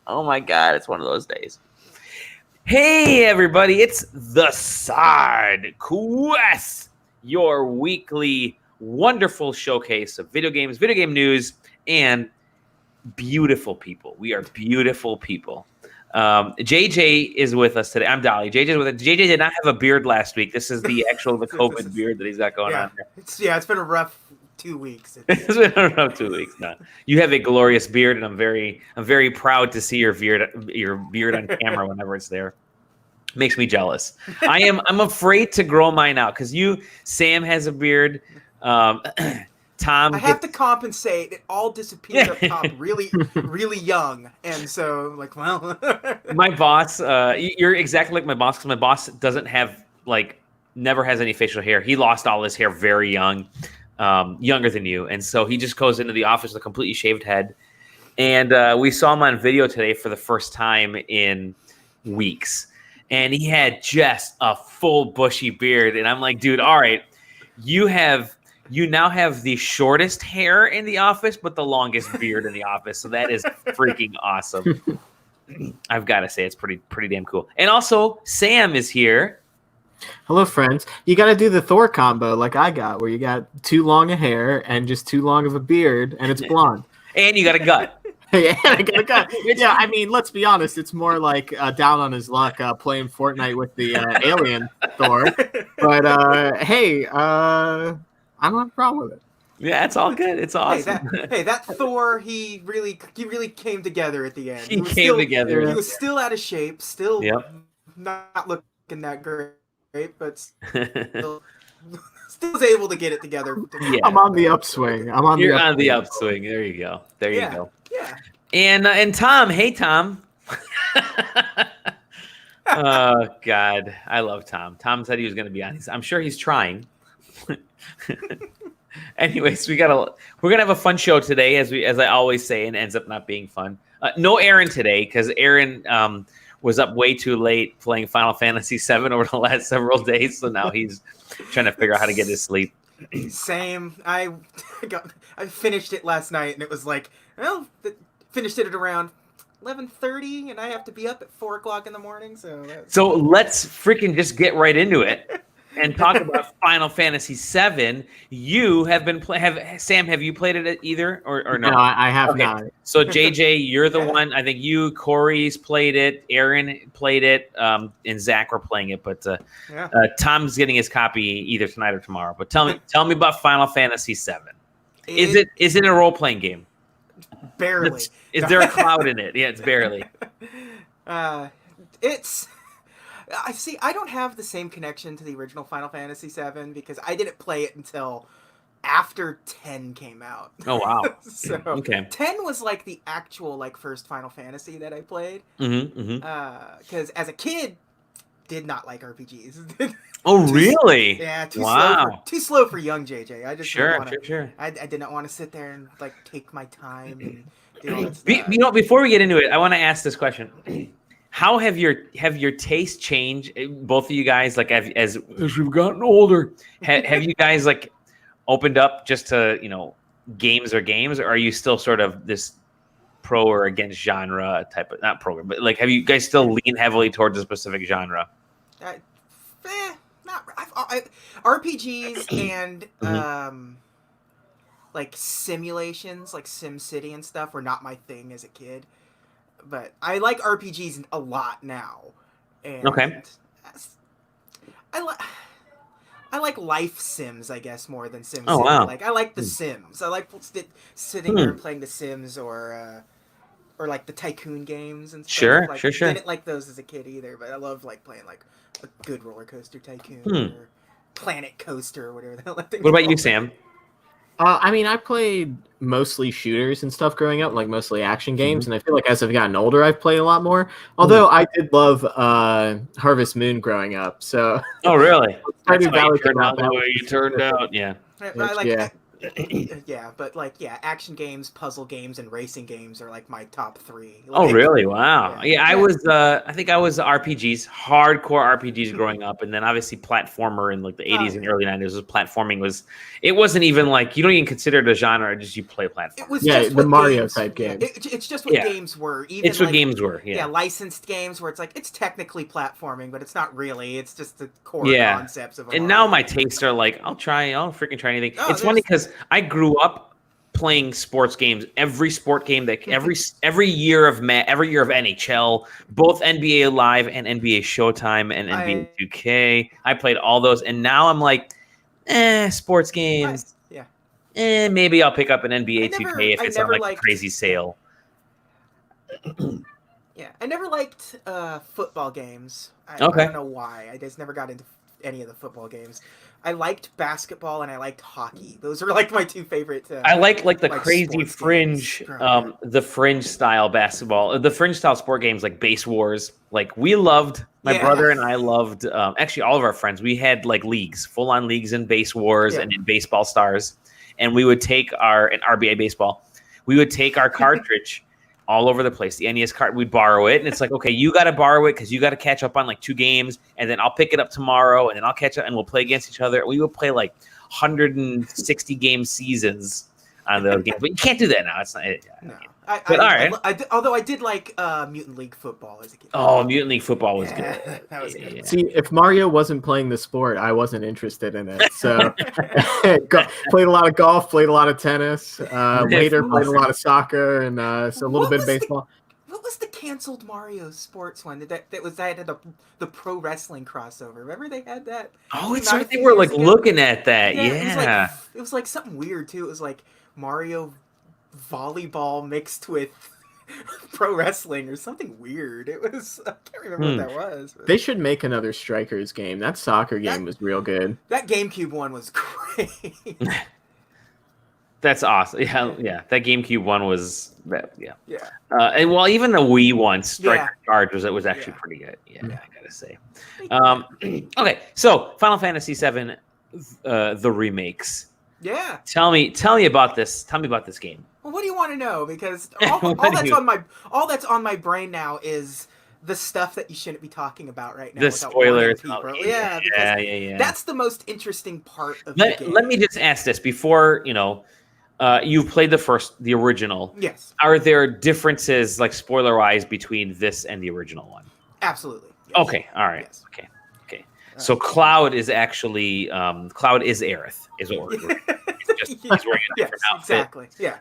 Oh my God, it's one of those days. Hey everybody, it's the SideQuest, your weekly wonderful showcase of video games, video game news, and beautiful people. We are beautiful people. JJ is with us today. I'm Dolly. JJ is with us. JJ did not have a beard last week. This is the COVID beard that he's got going on there. It's been a rough 2 weeks. It's been a rough 2 weeks now. You have a glorious beard, and I'm very proud to see your beard on camera whenever it's there. Makes me jealous. I'm afraid to grow mine out because Sam has a beard. Tom, I have to compensate. It all disappeared up top really, really young, and so my boss. You're exactly like my boss because my boss doesn't have never has any facial hair. He lost all his hair very young. Younger than you, and so he just goes into the office with a completely shaved head. And we saw him on video today for the first time in weeks, and he had just a full bushy beard. And I'm like, dude, all right, you now have the shortest hair in the office, but the longest beard in the office. So that is freaking awesome. I've got to say, it's pretty damn cool. And also, Sam is here. Hello, friends. You got to do the Thor combo like I got, where you got too long a hair and just too long of a beard, and it's blonde. And you got a gut. Yeah, I got a gut. Yeah, I mean, let's be honest. It's more like down on his luck playing Fortnite with the alien Thor. But, hey, I don't have a problem with it. Yeah, it's all good. It's awesome. That Thor, he really came together at the end. He came together. He was still out of shape, still not looking that great, but still was able to get it together. Yeah. I'm on the upswing. You're on the upswing. There you go. You go. Yeah. And Tom, hey Tom. Oh God, I love Tom. Tom said he was going to be on. I'm sure he's trying. Anyways, we're gonna have a fun show today, as I always say, and ends up not being fun. No Aaron today because Aaron was up way too late playing Final Fantasy VII over the last several days, so now he's trying to figure out how to get his sleep. Same. I finished it last night, and it was finished it at around 11:30, and I have to be up at 4:00 in the morning. So let's freaking just get right into it and talk about Final Fantasy VII. You have been Sam, have you played it either or no? No, I have not. So JJ, you're the one. I think you, Corey's played it, Aaron played it, and Zach were playing it. But Tom's getting his copy either tonight or tomorrow. But tell me about Final Fantasy VII. Is it a role playing game? Barely. Is there a cloud in it? Yeah, it's barely. It's. I don't have the same connection to the original Final Fantasy VII because I didn't play it until after 10 came out. Oh, wow. So okay. 10 was like the actual first Final Fantasy that I played. Because as a kid, did not like RPGs. Oh, really? Yeah, too slow for young JJ. I just sure. I did not want to sit there and take my time and do all that stuff. Before we get into it, I want to ask this question. How have your tastes changed? Both of you guys, as we've gotten older, have you guys opened up just to games, or are you still sort of this pro or against genre type of, not program, but have you guys still lean heavily towards a specific genre? Not RPGs and simulations like SimCity and stuff were not my thing as a kid. But I like RPGs a lot now. And okay. I like life sims, I guess, more than SimCity. Oh, wow. I like the Sims. I like sitting there and playing the Sims or the Tycoon games and stuff. Sure. I didn't like those as a kid either, but I love playing a good roller coaster tycoon or Planet Coaster or whatever the hell that thing. What about you, Sam? I mean, I played mostly shooters and stuff growing up, mostly action games, and I feel like as I've gotten older, I've played a lot more. Although I did love Harvest Moon growing up, so. Oh, really? Stardew Valley turned out the way you turned out, yeah. Yeah, but like, yeah, action games, puzzle games, and racing games are like my top three. Oh, Like, really? Wow. yeah, Yeah, I yeah. was. I think I was RPGs, hardcore RPGs growing up, and then obviously platformer in like the Oh, '80s and yeah. early '90s. Was platforming was. It wasn't even like you don't even consider it a genre. Just you play It platformer. was Yeah, just the what Mario games, type yeah, games. it's just what Yeah, games were. Even it's what like, games were. yeah, Yeah, licensed games where it's like it's technically platforming, but it's not really. It's just the core yeah. concepts of a And now Mario my game. tastes are like, I'll freaking try anything. Oh, It's funny there's because I grew up playing sports games. Every sport game that every year of every year of NHL, both NBA Live and NBA Showtime and NBA I 2K. I played all those, and now I'm like, sports I games. yeah. Maybe I'll pick up an NBA 2K if I it's on never like a liked crazy yeah. sale. Yeah, I never liked football games. I Okay. don't know why. I just never got into any of the football games. I liked basketball and I liked hockey. Those are like my two favorite I like the like crazy sports games fringe, growing up. the fringe style basketball, the fringe style sport games like Base Wars. Like we loved, my Yeah, brother and I loved. Actually, all of our friends. We had like leagues, full on leagues in Base Wars yeah. and in Baseball Stars, and we would take our in RBI baseball. We would take our cartridge all over the place. The NES card, we'd borrow it, and it's like, okay, you got to borrow it because you got to catch up on like 2 games, and then I'll pick it up tomorrow, and then I'll catch up, and we'll play against each other. We would play like 160 game seasons on those games, but you can't do that now. It's not. No, But all right. although I did like Mutant League football as a kid. Oh, Mutant League Football was Yeah, good. that was a good one. See, if Mario wasn't playing the sport, I wasn't interested in it. So played a lot of golf, played a lot of tennis. Later played a lot of soccer and so a little What bit of was the- baseball. What was the canceled Mario sports one? That had the pro wrestling crossover. Remember they had that? Oh, it's Not a right. They few were years like ago? looking at that. Yeah, Yeah. it was like something weird too. It was like Mario volleyball mixed with pro wrestling or something weird. It was I can't remember what that was. But They should make another Strikers game. That soccer game was real good. that GameCube one was great. That's awesome. Yeah. That GameCube one was that. Yeah. Yeah. And well, even the Wii one, Striker Yeah. Charge was actually Yeah. pretty good. Yeah, Yeah. I gotta say. Okay, so Final Fantasy VII, the remakes. Yeah. Tell me about this. Tell me about this game. Well, what do you want to know? Because What all do that's you- all that's on my brain now is the stuff that you shouldn't be talking about right now. The without warning spoilers. people. Oh, Yeah, because yeah. that's the most interesting part of the game. Let me just ask this before you've played the original. Yes, Are there differences, like spoiler wise, between this and the original one? absolutely. Yes. Okay, all right. Yes. Okay. So Cloud is actually Cloud is Aerith, is what we're doing. He's wearing a Yes, different outfit. exactly. Yeah.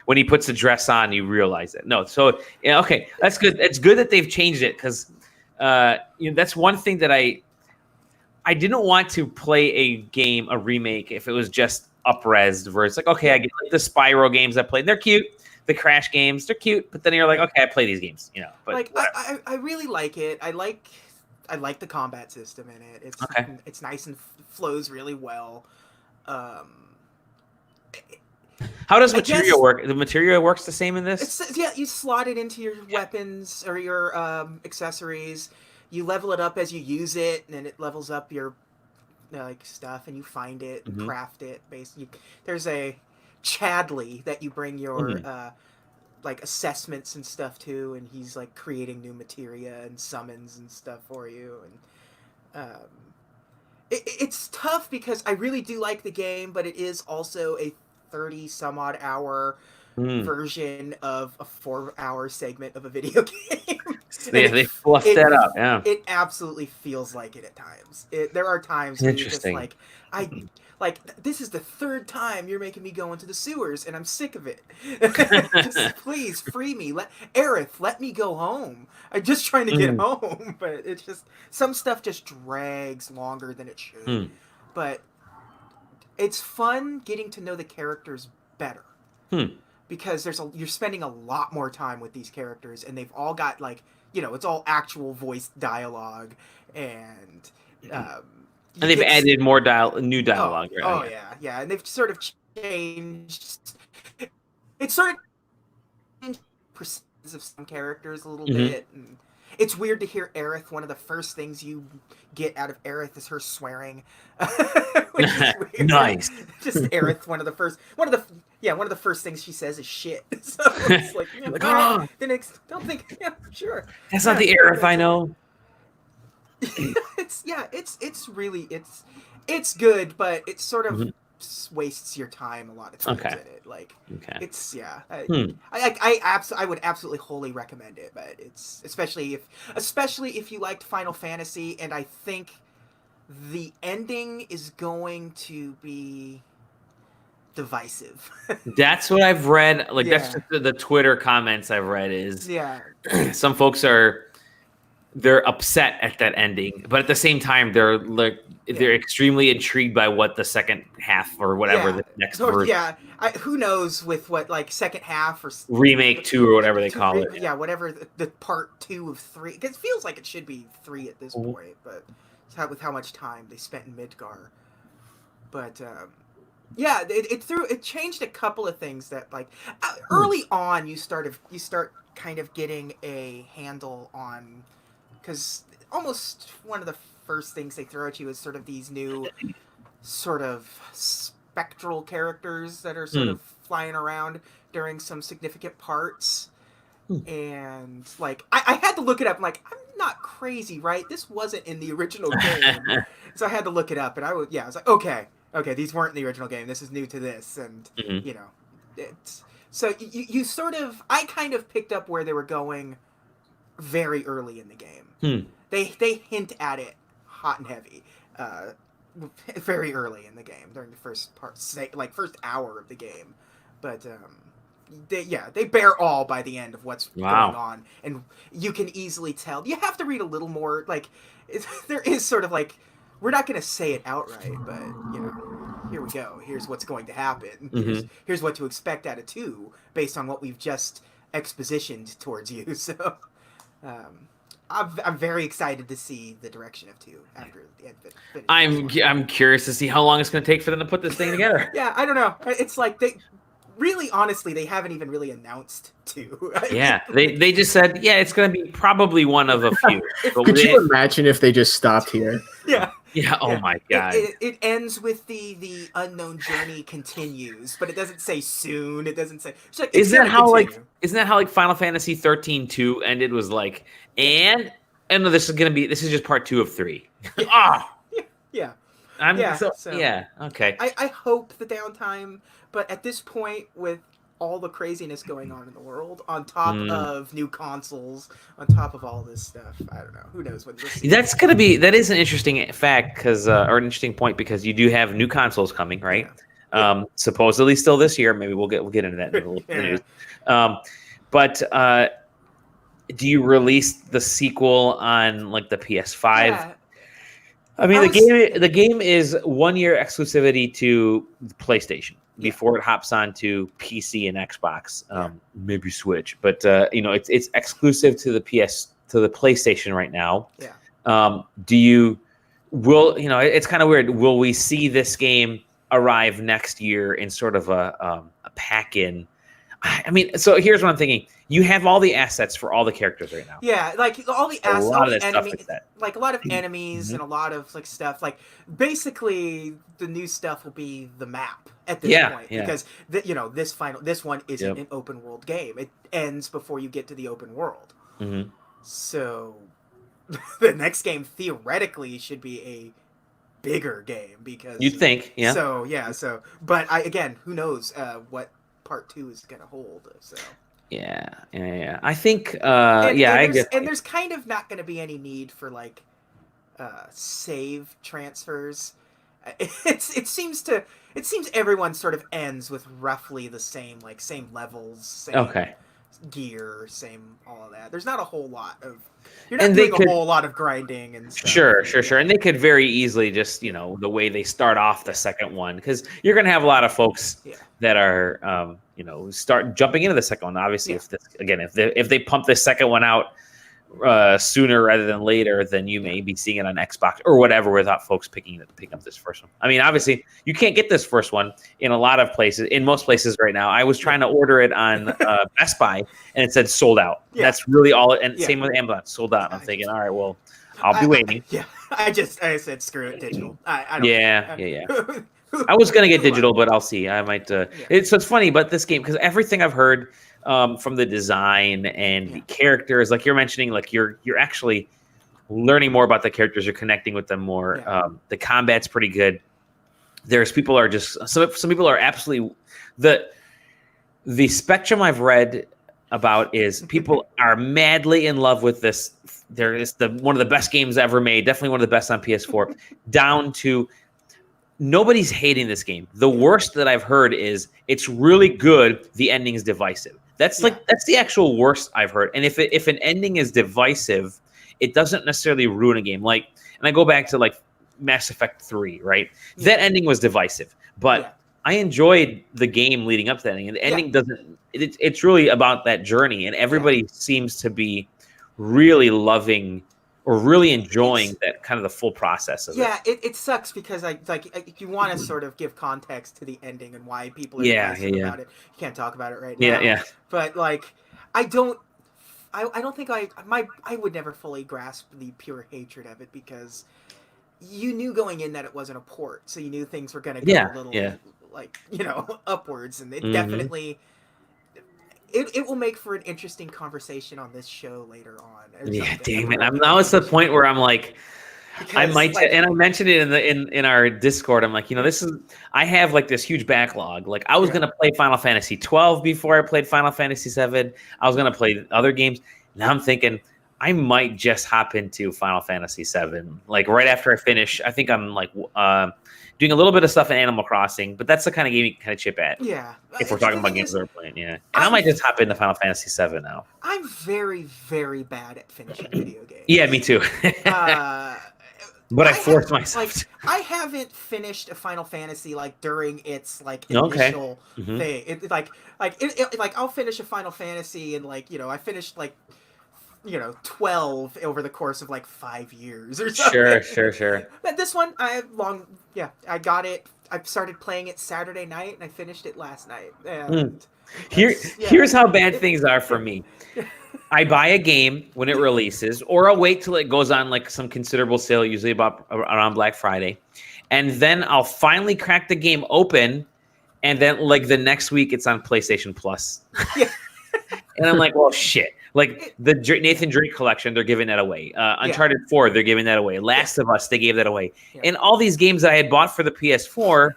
When he puts the dress on, you realize it. No, so yeah, okay, that's good. It's good that they've changed it because that's one thing that I didn't want to play a remake if it was just up-resed, where it's like, okay, I get like the Spyro games I played, they're cute. The Crash games, they're cute, but then you're like, okay, I play these games, But Like I really like it. I like the combat system in it. It's nice and flows really well. how does I materia guess- work? The materia works the same in this? You slot it into your weapons or your accessories. You level it up as you use it, and then it levels up your like stuff, and you find it and craft it. There's a Chadley that you bring your like assessments and stuff to, and he's like creating new materia and summons and stuff for you. And it's tough because I really do like the game, but it is also a 30 some odd hour version of a 4-hour segment of a video game. They fluffed that up. Yeah. It absolutely feels like it at times. There are times where you're just like, this is the 3rd time you're making me go into the sewers, and I'm sick of it. Just please free me. Aerith, let me go home. I'm just trying to get home, but it's just some stuff just drags longer than it should. But it's fun getting to know the characters better. Because you're spending a lot more time with these characters, and they've all got it's all actual voice dialogue, and they've added more new dialogue. Oh, yeah, and they've sort of changed. It's sort of changed percentages of some characters a little bit, and It's weird to hear Aerith. One of the first things you get out of Aerith is her swearing. Which is weird. Nice. Just Aerith. One of the first things she says is shit. So it's like, Like, oh, don't think. Yeah, sure. that's not the Aerith I know. It's really good, but it sort of wastes your time a lot of times in it. Like, it's I would absolutely wholly recommend it, but it's especially if you liked Final Fantasy, and I think the ending is going to be divisive. That's what I've read. Like that's just the Twitter comments I've read is some folks they're upset at that ending, but at the same time they're extremely intrigued by what the second half or whatever the next version. Yeah, who knows with what like second half or remake 2 or whatever they call it. Yeah, whatever the part 2 of 3. Because it feels like it should be 3 at this point, but with how much time they spent in Midgar. But it changed a couple of things that like early on you start kind of getting a handle on, because almost one of the first things they throw at you is sort of these new sort of spectral characters that are sort of flying around during some significant parts. And like I had to look it up. I'm like, I'm not crazy, right? This wasn't in the original game. So I had to look it up, and I was like, okay, these weren't in the original game. This is new to this, and you know, it's so you sort of I kind of picked up where they were going very early in the game. They hint at it hot and heavy very early in the game during the first part, like first hour of the game, but they bear all by the end of what's going on, and you can easily tell. You have to read a little more. Like there is sort of like, we're not going to say it outright, but you know, here we go. Here's what's going to happen. Here's what to expect out of 2 based on what we've just expositioned towards you. So I'm very excited to see the direction of 2 after the end of it. I'm curious to see how long it's going to take for them to put this thing together. Yeah, I don't know. It's like honestly, they haven't even really announced 2. Yeah, they just said, it's going to be probably one of a few. Could you imagine if they just stopped here? Yeah. Yeah. Oh my God. It ends with the unknown journey continues, but it doesn't say soon. It doesn't say. Like, isn't that how Final Fantasy 13-2 ended? Was like, and no, this is just part 2 of 3. Yeah. Okay. I hope the downtime, but at this point, with all the craziness going on in the world, on top of new consoles, on top of all this stuff, I don't know. Who knows when this? That is an interesting fact, because or an interesting point, because you do have new consoles coming, right? Yeah. Supposedly still this year. Maybe we'll get into that in a little news. But do you release the sequel on like the PS5? Yeah. I mean, the game is 1 year exclusivity to the PlayStation before it hops on to PC and Xbox, maybe Switch. But it's exclusive to the PlayStation right now. Yeah. It's kind of weird. Will we see this game arrive next year in sort of a pack-in? I mean, so here's what I'm thinking. You have all the assets for all the characters right now. Yeah, like all the assets, all the enemies, like a lot of enemies and a lot of like stuff. Like basically, the new stuff will be the map at this point, because this one isn't an open world game. It ends before you get to the open world. So the next game theoretically should be a bigger game, because you'd think, but again, who knows what part 2 is going to hold. So I think I guess, and there's kind of not going to be any need for like save transfers. It seems everyone sort of ends with roughly the same levels, same gear, same all of that. There's not a whole lot of a whole lot of grinding and stuff. Sure. And they could very easily just, the way they start off the second one, because you're going to have a lot of folks that are, start jumping into the second one. Obviously, if they pump the second one out sooner rather than later, then you may be seeing it on Xbox or whatever without folks picking up this first one. I mean, obviously, you can't get this first one in a lot of places, in most places right now. I was trying to order it on Best Buy, and it said sold out. Yeah. That's really all. And Yeah. same with Amazon, sold out. I'm thinking, all right, well, I'll be waiting. I said screw it, digital. I don't. Yeah. I was gonna get digital, but I'll see. I might. So it's funny, but this game, because everything I've heard from the design and the characters, like you're mentioning, like you're actually learning more about the characters. You're connecting with them more. The combat's pretty good. There's people are just some people are absolutely the spectrum I've read about is people are madly in love with this. There is one of the best games ever made, definitely one of the best on PS4. Down to nobody's hating this game. The worst that I've heard is it's really good. The ending is divisive. That's that's the actual worst I've heard. And if an ending is divisive, it doesn't necessarily ruin a game. Like, and I go back to like Mass Effect 3, right? That ending was divisive, but I enjoyed the game leading up to that ending. And the ending doesn't. It's really about that journey, and everybody seems to be really loving or really enjoying that kind of the full process of it. It sucks because if you want to sort of give context to the ending and why people are about it, you can't talk about it right now. But like, I don't think I would never fully grasp the pure hatred of it because you knew going in that it wasn't a port, so you knew things were going to go a little like, upwards, and it definitely. It will make for an interesting conversation on this show later on. Yeah, damn it! Now it's the point where I'm like, I might, and I mentioned it in our Discord. I'm like, this is. I have like this huge backlog. Like I was gonna play Final Fantasy 12 before I played Final Fantasy 7. I was gonna play other games. Now I'm thinking I might just hop into Final Fantasy 7. Like right after I finish, I think I'm like doing a little bit of stuff in Animal Crossing, but that's the kind of game you can kind of chip at. Yeah. If we're talking about games that we're playing, And I might just hop into Final Fantasy 7 now. I'm very, very bad at finishing video games. Yeah, me too. But I forced myself. Like, I haven't finished a Final Fantasy like during its like initial thing. It I'll finish a Final Fantasy and I finished 12 over the course of like 5 years or something. Sure. But this one, I got it. I started playing it Saturday night and I finished it last night. And here's how bad things are for me. I buy a game when it releases, or I'll wait till it goes on like some considerable sale, usually about around Black Friday, and then I'll finally crack the game open, and then like the next week it's on PlayStation Plus. And I'm like, well, shit. Like the Nathan Drake collection, they're giving that away. Uncharted 4, they're giving that away. Last of Us, they gave that away. And all these games that I had bought for the PS4,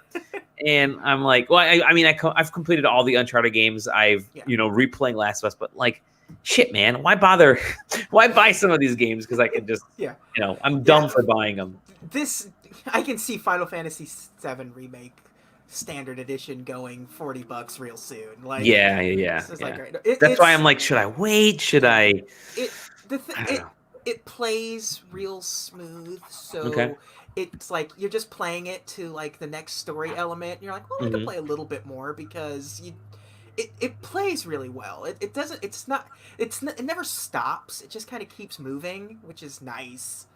and I'm like, well, I've completed all the Uncharted games. I've replaying Last of Us, but like, shit, man, why bother? Why buy some of these games? Because I can just, I'm dumb for buying them. I can see Final Fantasy VII Remake Standard Edition going $40 real soon. Like, That's why I'm like, should I wait? Should I? It plays real smooth, so it's like you're just playing it to like the next story element. And you're like, well, I can play a little bit more because it plays really well. It never stops. It just kind of keeps moving, which is nice.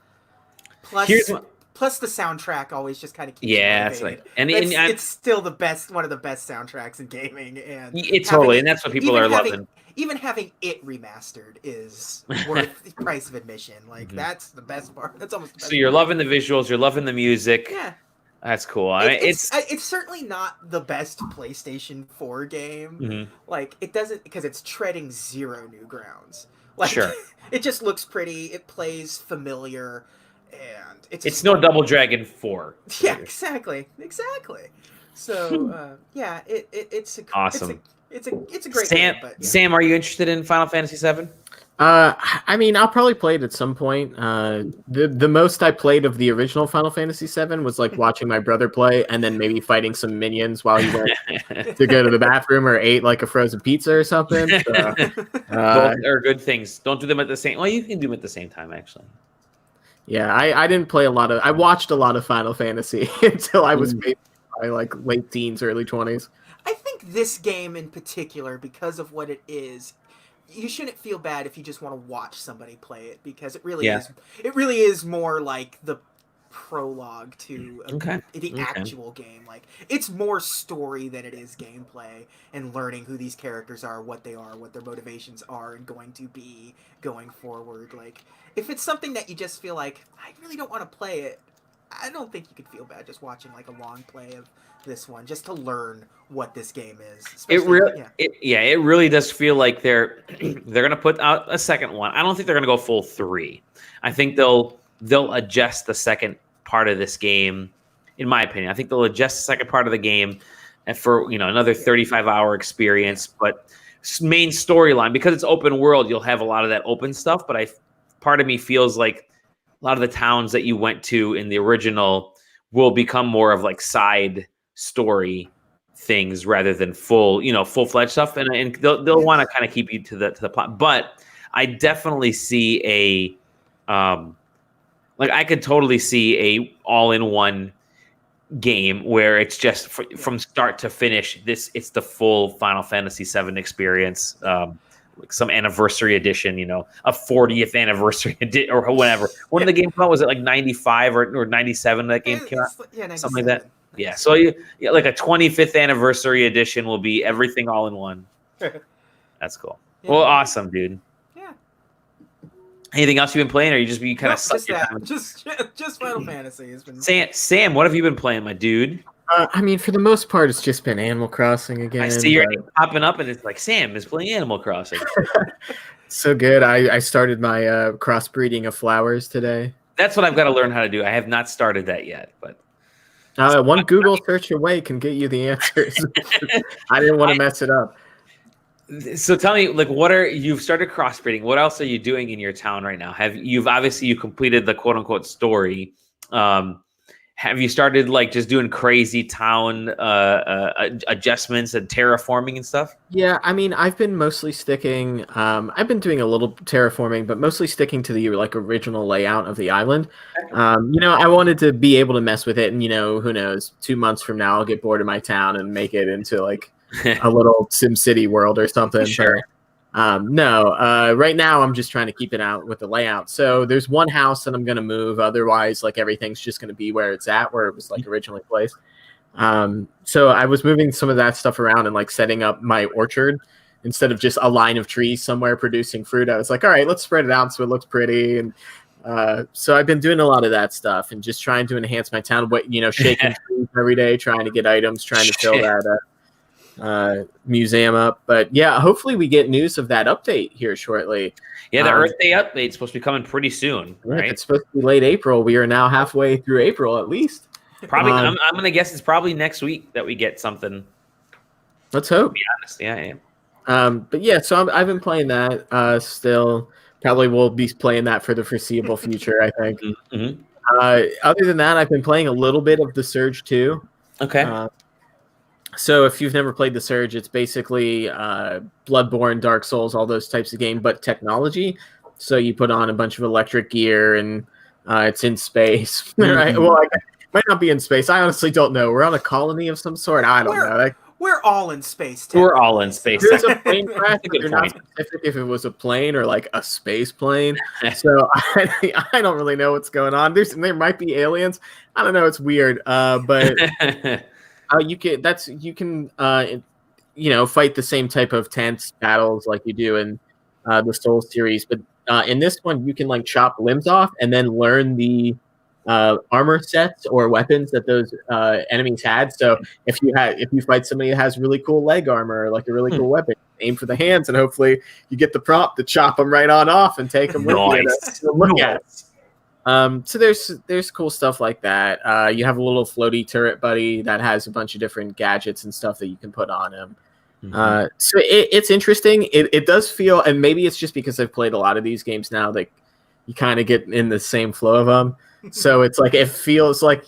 Plus the soundtrack always just kind of keeps that's right. And it's still one of the best soundtracks in gaming, and and that's what people are loving. Even having it remastered is worth the price of admission. Like that's the best part. That's almost the best. So you're loving the visuals, you're loving the music. Yeah. That's cool. It's certainly not the best PlayStation 4 game. Like it doesn't, because it's treading zero new grounds. Like it just looks pretty. It plays familiar. And it's no Double Dragon 4. Yeah, exactly. So it's awesome. It's a great game. But, Sam, are you interested in Final Fantasy 7? I'll probably play it at some point. The most I played of the original Final Fantasy 7 was like watching my brother play, and then maybe fighting some minions while he went to go to the bathroom or ate like a frozen pizza or something. So, both are good things. Don't do them at the same. Well, you can do them at the same time, actually. Yeah, I didn't play I watched a lot of Final Fantasy until I was maybe by like late teens, early 20s. I think this game in particular, because of what it is, you shouldn't feel bad if you just want to watch somebody play it, because it really Yeah. is. It really is more like the prologue to Okay. the Okay. actual game. Like, it's more story than it is gameplay, and learning who these characters are, what they are, what their motivations are, and going to be going forward. Like, if it's something that you just feel like, I really don't want to play it, I don't think you could feel bad just watching like a long play of this one, just to learn what this game is. It really, yeah. it really does feel like they're gonna put out a second one. I don't think they're gonna go full 3. I think they'll adjust the second part of this game. In my opinion, I think they'll adjust the second part of the game for another 35-hour experience. But main storyline, because it's open world, you'll have a lot of that open stuff. But part of me feels like a lot of the towns that you went to in the original will become more of like side story things rather than full-fledged stuff, and they'll want to kind of keep you to the plot. But I definitely see I could totally see a all-in-one game where it's just from start to finish. It's the full Final Fantasy VII experience, like some anniversary edition, a 40th anniversary edition or whatever. When the game came out, was it like 95 or 97? That game came out, something like that. Yeah, so like a 25th anniversary edition will be everything all in one. That's cool. Yeah. Well, awesome, dude. Yeah. Anything else you've been playing, or you kind of just that? Just Final Fantasy has been. Sam, what have you been playing, my dude? I mean, for the most part, it's just been Animal Crossing again. I see your name popping up, and it's like Sam is playing Animal Crossing. So good. I started my crossbreeding of flowers today. That's what I've got to learn how to do. I have not started that yet, but. One Google search away can get you the answers. I didn't want to mess it up. So tell me, like, you've started crossbreeding. What else are you doing in your town right now? You completed the quote unquote story. Have you started like just doing crazy town adjustments and terraforming and stuff? Yeah, I mean, I've been mostly sticking. I've been doing a little terraforming, but mostly sticking to the like original layout of the island. I wanted to be able to mess with it, and who knows? 2 months from now, I'll get bored of my town and make it into like a little SimCity world or something. Sure. No, right now I'm just trying to keep it out with the layout. So there's one house that I'm going to move. Otherwise, like everything's just going to be where it's at, where it was like originally placed. So I was moving some of that stuff around and like setting up my orchard instead of just a line of trees somewhere producing fruit. I was like, all right, let's spread it out so it looks pretty. And so I've been doing a lot of that stuff and just trying to enhance my town. Shaking trees every day, trying to get items, trying to fill that museum up. But yeah, hopefully we get news of that update here shortly. Yeah, the Earth Day update's supposed to be coming pretty soon, right? It's supposed to be late April. We are now halfway through April at least. Probably I'm gonna guess it's probably next week that we get something. Let's hope. To be honest. Yeah. But yeah, so I've been playing that still. Probably will be playing that for the foreseeable future, I think. Mm-hmm. Other than that, I've been playing a little bit of The Surge 2. Okay. So if you've never played The Surge, it's basically Bloodborne, Dark Souls, all those types of game, but technology. So you put on a bunch of electric gear, and it's in space. Right? Mm-hmm. Well, it might not be in space. I honestly don't know. We're on a colony of some sort. I don't know. We're all in space. We're all in space. There's a plane crash, but they're not specific if it was a plane or like a space plane. So I don't really know what's going on. There might be aliens. I don't know. It's weird. But you can fight the same type of tense battles like you do in the Souls series. But in this one, you can like chop limbs off and then learn the armor sets or weapons that those enemies had. So if you fight somebody that has really cool leg armor or like a really cool weapon, aim for the hands and hopefully you get the prompt to chop them right on off and take them with you to look at. So there's cool stuff like that. You have a little floaty turret buddy that has a bunch of different gadgets and stuff that you can put on him. Mm-hmm. So it's interesting. It does feel, and maybe it's just because I've played a lot of these games now that you kind of get in the same flow of them. So it's like, it feels like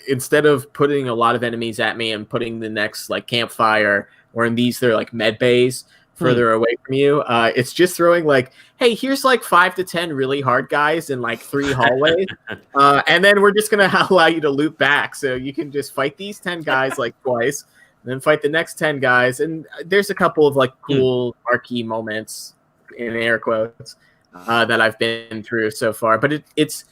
instead of putting a lot of enemies at me and putting the next like campfire, or in these they're like med bays further away from you, it's just throwing like, hey, here's like 5 to 10 really hard guys in like 3 hallways, and then we're just gonna allow you to loop back, so you can just fight these 10 guys like twice, and then fight the next 10 guys. And there's a couple of like cool marquee moments in air quotes that I've been through so far. But it's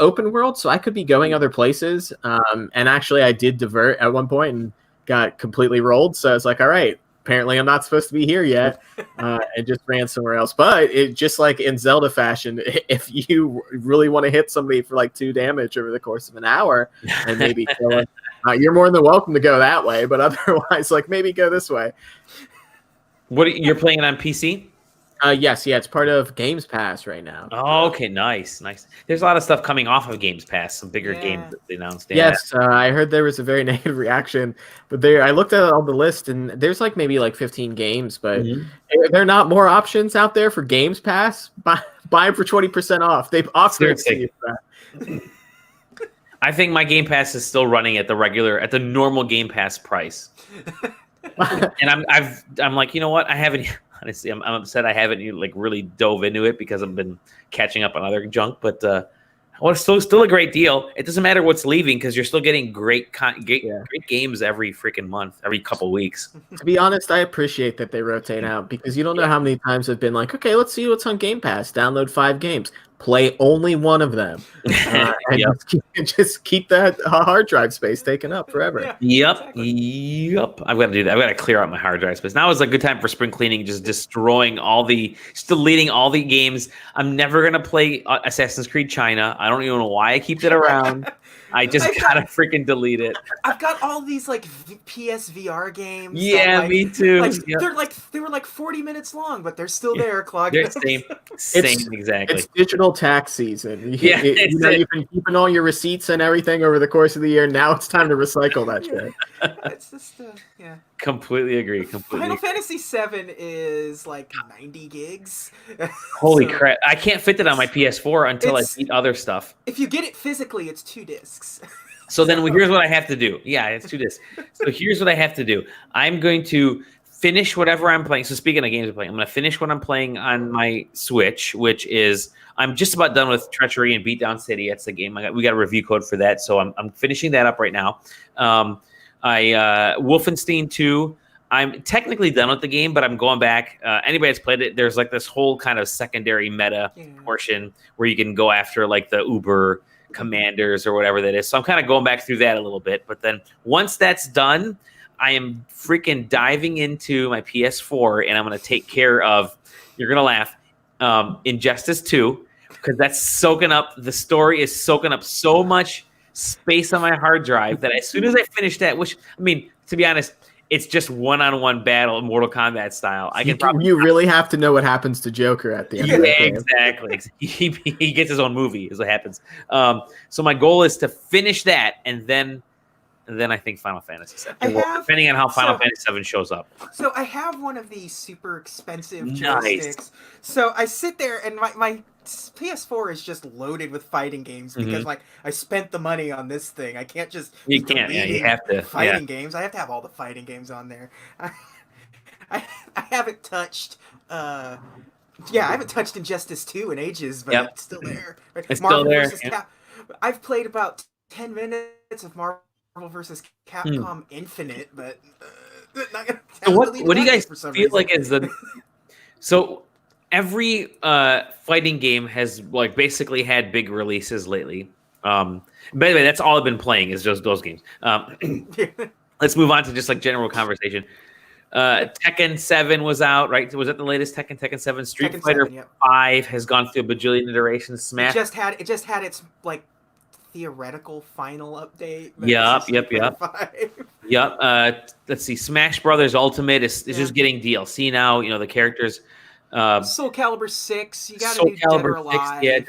open world, so I could be going other places. And actually, I did divert at one point and got completely rolled. So I was like, all right, apparently I'm not supposed to be here yet, and just ran somewhere else. But it just like in Zelda fashion, if you really want to hit somebody for like 2 damage over the course of an hour and maybe kill them, you're more than welcome to go that way. But otherwise, like maybe go this way. You're playing it on PC? Yes, it's part of Games Pass right now. Oh, okay, nice. There's a lot of stuff coming off of Games Pass, some bigger games that they announced. Yes, I heard there was a very negative reaction, but I looked at all the list, and there's like maybe like 15 games, but there are not more options out there for Games Pass. Buy them for 20% off. They've offered it to you. I think my Game Pass is still running at the normal Game Pass price, and I'm like, you know what? I haven't. Honestly, I'm upset I haven't like really dove into it because I've been catching up on other junk. But it's still a great deal. It doesn't matter what's leaving because you're still getting great games every freaking month, every couple weeks. To be honest, I appreciate that they rotate out because you don't know how many times I've been like, okay, let's see what's on Game Pass. Download 5 games. Play only one of them, and just keep that hard drive space taken up forever. Yep. I've got to do that. I've got to clear out my hard drive space. Now is a good time for spring cleaning, just deleting all the games. I'm never gonna play Assassin's Creed China. I don't even know why I keep it around. I just gotta freaking delete it. I've got all these like PSVR games. Yeah, me too. They were like 40 minutes long, but they're still there, clogging. Same, exactly. It's digital tax season. Yeah, you've been keeping all your receipts and everything over the course of the year. Now it's time to recycle that shit. It's just Completely agree. Final Fantasy VII is like 90 gigs. Holy crap! I can't fit that on my PS4 until I beat other stuff. If you get it physically, it's 2 discs. So then here's what I have to do. Yeah, it's 2 discs. So here's what I have to do. I'm going to finish whatever I'm playing. So speaking of games I'm playing, I'm going to finish what I'm playing on my Switch, which is I'm just about done with Treachery and Beatdown City. That's the game. We got a review code for that, so I'm finishing that up right now. Wolfenstein 2. I'm technically done with the game, but I'm going back. Anybody that's played it, there's like this whole kind of secondary meta portion where you can go after like the Uber commanders or whatever that is. So I'm kind of going back through that a little bit. But then once that's done, I am freaking diving into my PS4 and I'm going to take care of, you're going to laugh, Injustice 2, because that's soaking up, the story is soaking up so much space on my hard drive that as soon as I finish that, which, I mean, to be honest, it's just one-on-one battle, Mortal Kombat style. You really have to know what happens to Joker at the end of the game. Exactly. He gets his own movie, is what happens. So my goal is to finish that, and then I think Final Fantasy VII. Depending on how Final Fantasy VII shows up. So I have one of these super expensive joysticks. So I sit there, and my PS4 is just loaded with fighting games because like I spent the money on this thing. I can't just you have to fighting games. I have to have all the fighting games on there. I haven't touched I haven't touched Injustice 2 in ages, but it's still there. It's still there. I've played about 10 minutes of Marvel vs. Capcom Infinite, but not gonna what do you guys feel like is the so every fighting game has like basically had big releases lately. By the way, that's all I've been playing is just those games. Let's move on to just like general conversation. Tekken 7 was out, right? Was that the latest Tekken? Tekken 7. Street Fighter 5 has gone through a bajillion iterations. Smash. It just had its like theoretical final update. Yep. Let's see. Smash Brothers Ultimate is just getting DLC now. You know, the characters. Soul Calibur 6. You got to do Dead or Alive. Yeah.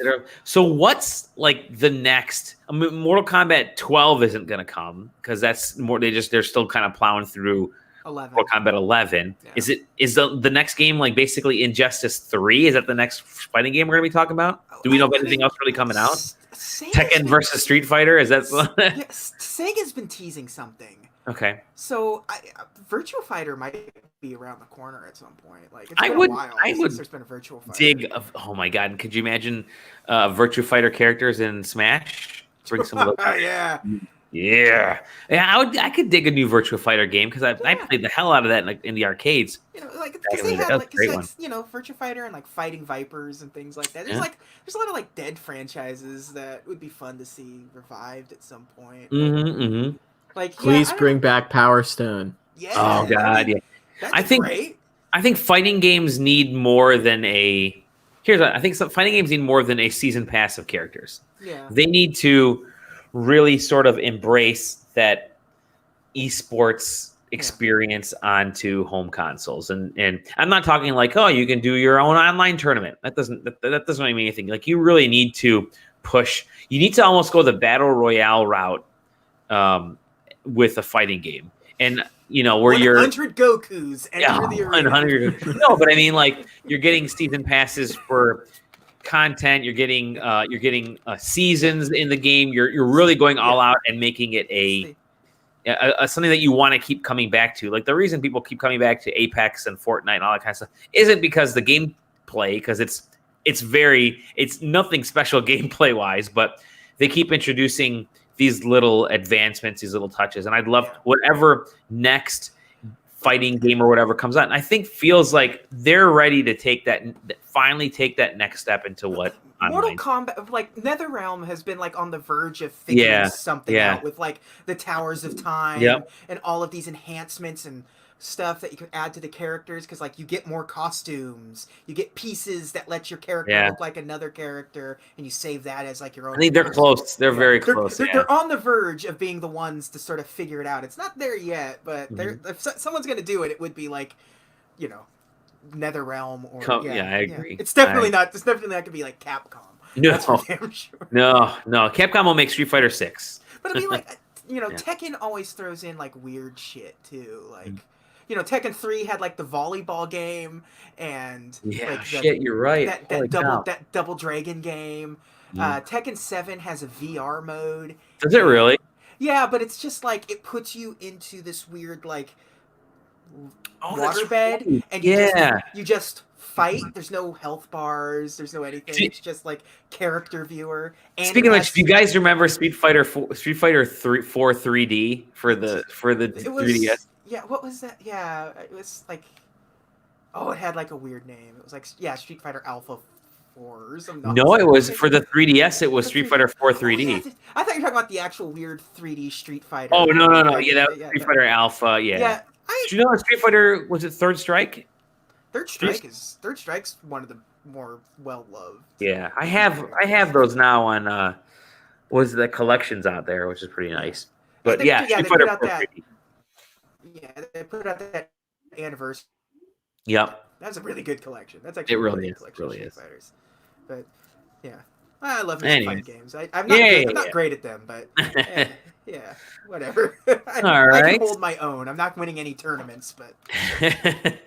So what's like the next? I mean, Mortal Kombat 12 isn't going to come because that's more. They're still kind of plowing through 11. Mortal Kombat 11. Yeah. Is the next game like basically Injustice 3? Is that the next fighting game we're going to be talking about? Do we know of anything else really coming out? Tekken versus Street Fighter? Is that? Sega's been teasing something. Okay. So Virtua Fighter might be around the corner at some point. Like it's I been would a while since there's been a Virtua Fighter. Oh my god! Could you imagine Virtua Fighter characters in Smash? Bring some of those. Yeah, I could dig a new Virtua Fighter game because I played the hell out of that in the arcades. Like Back because in they the day. had That was like, a great one. Virtua Fighter and like Fighting Vipers and things like that. Yeah. There's a lot of like dead franchises that would be fun to see revived at some point. Like Please bring back Power Stone. Yeah. Oh God, yeah. That's great. I think fighting games need more than a. I think fighting games need more than a season pass of characters. Yeah. They need to really sort of embrace that esports experience onto home consoles, and I'm not talking like, oh, you can do your own online tournament. That doesn't really mean anything. Like, you really need to push. You need to almost go the battle royale route with a fighting game, and where you're 100 Gokus enter the arena. 100. No, but I mean, like, you're getting season passes for content. You're getting seasons in the game. You're really going all out and making it a something that you want to keep coming back to. Like, the reason people keep coming back to Apex and Fortnite and all that kind of stuff isn't because the gameplay, because it's nothing special gameplay wise, but they keep introducing these little advancements, these little touches, and I'd love whatever next fighting game or whatever comes out. And I think feels like they're ready to finally take that next step into what Mortal Kombat, like NetherRealm, has been like on the verge of figuring something out with like the Towers of Time and all of these enhancements and stuff that you can add to the characters, because like you get more costumes, you get pieces that let your character look like another character, and you save that as like your own. I think they're close. They're very close. They're on the verge of being the ones to sort of figure it out. It's not there yet, but if someone's going to do it, it would be like, NetherRealm or I agree. It's definitely not. It's definitely not going to be like Capcom. No, that's for damn sure. No. Capcom will make Street Fighter 6. But I mean, like, Tekken always throws in like weird shit too, like. Tekken 3 had like the volleyball game, and you're right. That double dragon game. Tekken 7 has a VR mode. Does it really? Yeah, but it's just like it puts you into this weird like waterbed, right. and you just fight. There's no health bars. There's no anything. It's just like character viewer. And speaking of which, do you guys remember Street Fighter 4 3D for the 3DS? Yeah, what was that? Yeah, it was like, it had like a weird name. It was like, Street Fighter Alpha 4 or something. No, it was for the 3DS. It was Street Fighter 4 3D. I thought you were talking about the actual weird 3D Street Fighter. Oh, no. Yeah, that was Street Fighter Alpha. Yeah. Do you know Street Fighter, was it Third Strike? Third Strike's one of the more well loved. Yeah, I have those now on the collections out there, which is pretty nice. But Street Fighter 4 3D. Yeah, they put out that anniversary. Yep. That's a really good collection. That's actually a really good collection of Street Fighters. But I love fighting games. I'm not great at them, but whatever. I can hold my own. I'm not winning any tournaments, but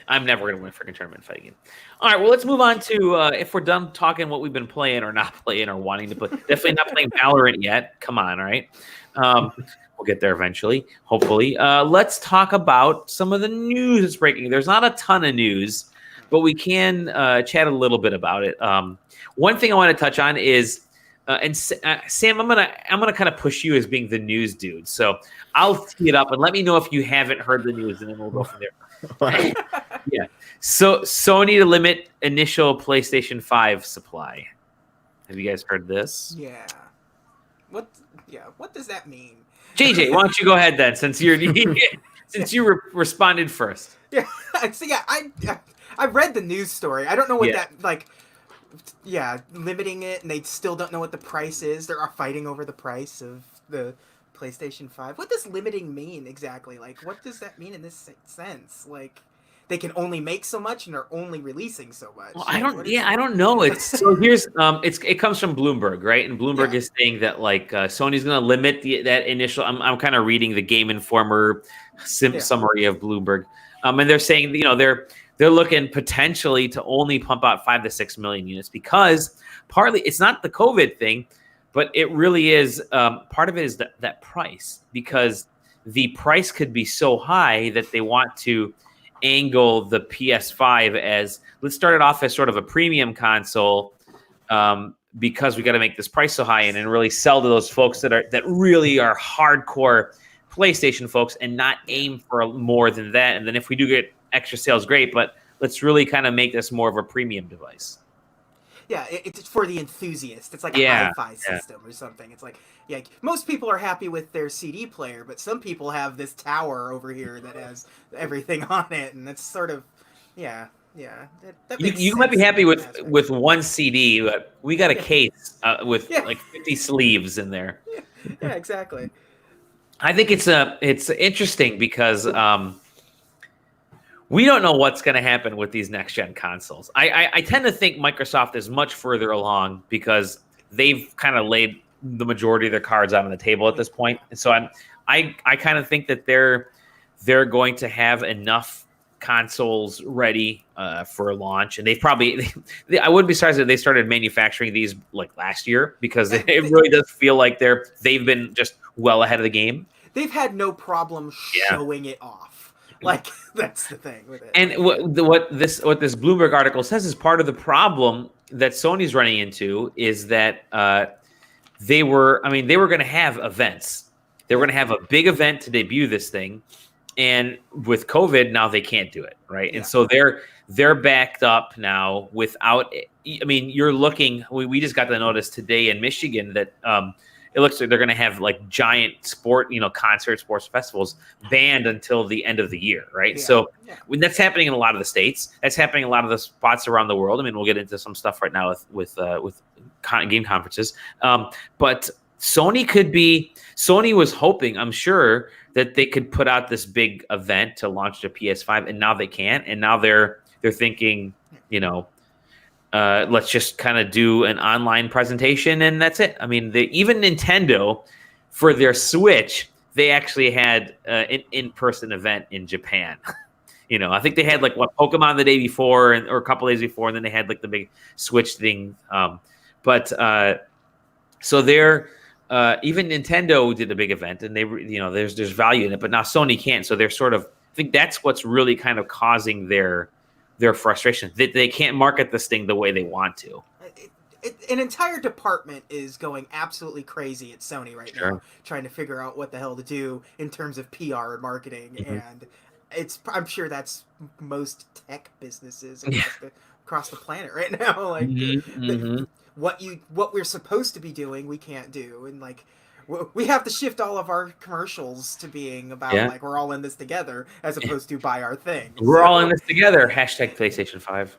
I'm never going to win a freaking tournament fighting game. All right, well, let's move on to if we're done talking what we've been playing or not playing or wanting to play. Definitely not playing Valorant yet. Come on, all right. We'll get there eventually, hopefully. Let's talk about some of the news that's breaking. There's not a ton of news, but we can chat a little bit about it. One thing I want to touch on is, Sam, I'm gonna kind of push you as being the news dude. So I'll tee it up and let me know if you haven't heard the news, and then we'll go from there. So Sony to limit initial PlayStation 5 supply. Have you guys heard this? Yeah. What does that mean? JJ, why don't you go ahead then, since you responded first. Yeah. So I read the news story. I don't know what that like. Yeah, limiting it, and they still don't know what the price is. They're fighting over the price of the PlayStation 5. What does limiting mean exactly? Like, what does that mean in this sense? Like, they can only make so much, and they're only releasing so much. Well, I don't know. It's so here's it comes from Bloomberg, right? And Bloomberg is saying that like Sony's going to limit that initial. I'm kind of reading the Game Informer summary of Bloomberg, and they're saying they're looking potentially to only pump out 5 to 6 million units, because partly it's not the COVID thing, but it really is part of it is that price, because the price could be so high that they want to angle the PS5 as, let's start it off as sort of a premium console, because we got to make this price so high and really sell to those folks that really are hardcore PlayStation folks and not aim for more than that. And then if we do get extra sales, great, but let's really kind of make this more of a premium device. Yeah, it's for the enthusiast. It's like a hi-fi system or something. It's like, most people are happy with their CD player, but some people have this tower over here that has everything on it, and it's sort of, that you might be happy with one CD, but we got a case with like 50 sleeves in there. Yeah, exactly. I think it's interesting because we don't know what's going to happen with these next-gen consoles. I tend to think Microsoft is much further along because they've kind of laid the majority of their cards out on the table at this point. And so I kind of think that they're going to have enough consoles ready for launch. And they've probably – I wouldn't be surprised if they started manufacturing these like last year because it really does feel like they've been just well ahead of the game. They've had no problem showing it off. Like, that's the thing with it. And what this Bloomberg article says is part of the problem that Sony's running into is that they were going to have events. They were going to have a big event to debut this thing, and with COVID now they can't do it, right? Yeah. And so they're backed up now without. I mean, you're looking. We just got the notice today in Michigan that. It looks like they're going to have like giant sports festivals banned until the end of the year, right? So that's happening in a lot of the states. That's happening in a lot of the spots around the world. I mean, we'll get into some stuff right now with game conferences. But Sony was hoping, I'm sure, that they could put out this big event to launch the PS5, and now they can't. And now they're thinking, let's just kind of do an online presentation and that's it. I mean, even Nintendo, for their Switch, they actually had an in-person event in Japan. I think they had like Pokemon the day before or a couple days before, and then they had like the big Switch thing. So they're even Nintendo did a big event, and they there's value in it, but now Sony can't. So they're sort of, I think that's what's really kind of causing their frustration that they can't market this thing the way they want to. An entire department is going absolutely crazy at Sony right now, trying to figure out what the hell to do in terms of PR and marketing. Mm-hmm. And I'm sure that's most tech businesses across the planet right now. Like what we're supposed to be doing, we can't do. And like, we have to shift all of our commercials to being about like we're all in this together as opposed to buy our thing. We're all in this together. Hashtag PlayStation 5.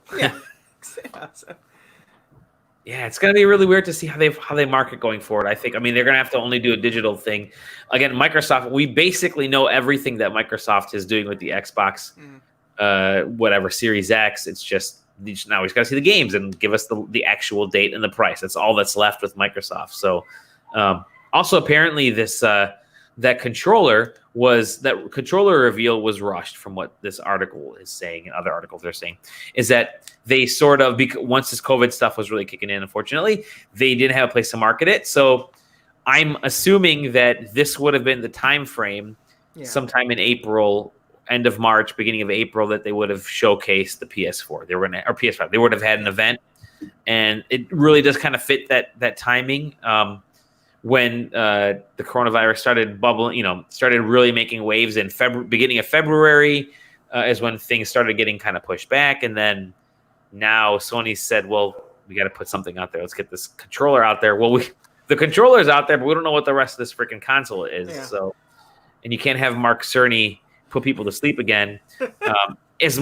Yeah, it's going to be really weird to see how they market going forward. I think. I mean, they're going to have to only do a digital thing. Again, Microsoft. We basically know everything that Microsoft is doing with the Xbox, whatever Series X. It's just now we just got to see the games and give us the actual date and the price. That's all that's left with Microsoft. So. Also, apparently, that controller reveal was rushed from what this article is saying and other articles are saying, is that they sort of, once this COVID stuff was really kicking in, unfortunately, they didn't have a place to market it. So I'm assuming that this would have been the time frame sometime in April, end of March, beginning of April, that they would have showcased the PS4. Or PS5. They would have had an event, and it really does kind of fit that timing. When the coronavirus started bubbling, started really making waves in beginning of February is when things started getting kind of pushed back. And then now Sony said, well, we got to put something out there. Let's get this controller out there. Well, the controller's out there, but we don't know what the rest of this freaking console is. Yeah. So, and you can't have Mark Cerny put people to sleep again. As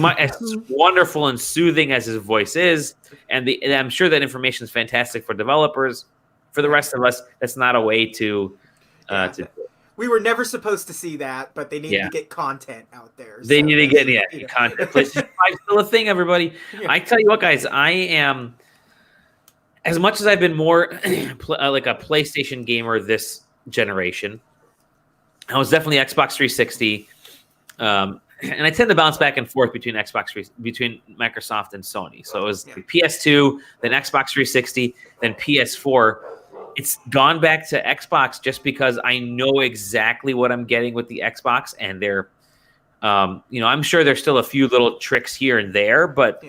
wonderful and soothing as his voice is, and I'm sure that information is fantastic for developers. For the rest of us, that's not a way to. We were never supposed to see that, but they need to get content out there. They need to get content. PlayStation 5 is still a thing, everybody. Yeah. I tell you what, guys, I am. As much as I've been more like a PlayStation gamer this generation, I was definitely Xbox 360, and I tend to bounce back and forth between Microsoft and Sony. So it was PS2, then Xbox 360, then PS4. It's gone back to Xbox just because I know exactly what I'm getting with the Xbox, and they're, I'm sure there's still a few little tricks here and there, but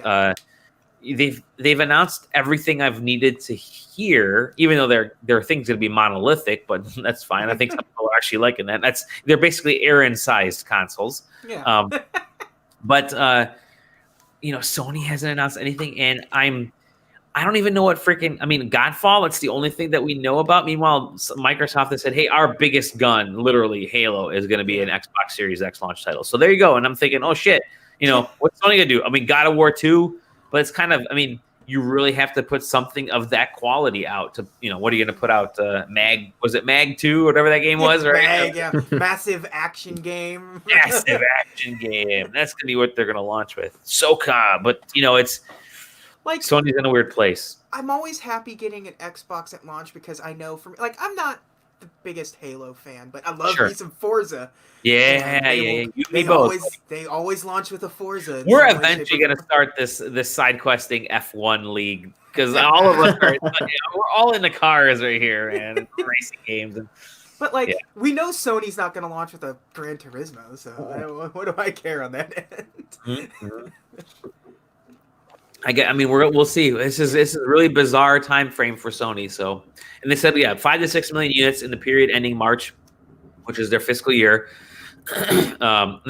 they've announced everything I've needed to hear, even though there are things going to be monolithic, but that's fine. I think some people are actually liking that. They're basically Aaron-sized consoles. Yeah. But Sony hasn't announced anything, and I don't even know what freaking. I mean, Godfall. That's the only thing that we know about. Meanwhile, Microsoft has said, "Hey, our biggest gun, literally Halo, is going to be an Xbox Series X launch title." So there you go. And I'm thinking, oh shit, what's Sony gonna do? I mean, God of War 2, but it's kind of. I mean, you really have to put something of that quality out to. What are you gonna put out? Mag? Was it Mag 2? Whatever that game was, right? Mag, yeah. Massive action game. Massive action game. That's gonna be what they're gonna launch with. SOCOM, but it's. Like Sony's in a weird place. I'm always happy getting an Xbox at launch because I know I'm not the biggest Halo fan, but I love me some Forza. Yeah, They always launch with a Forza. We're eventually going to start this SideQuesting F1 league because all of us are. We're all in the cars right here, man. Racing games. But we know Sony's not going to launch with a Gran Turismo, so what do I care on that end? Mm-hmm. We'll see. This is a really bizarre time frame for Sony. So, and they said 5 to 6 million units in the period ending March, which is their fiscal year. They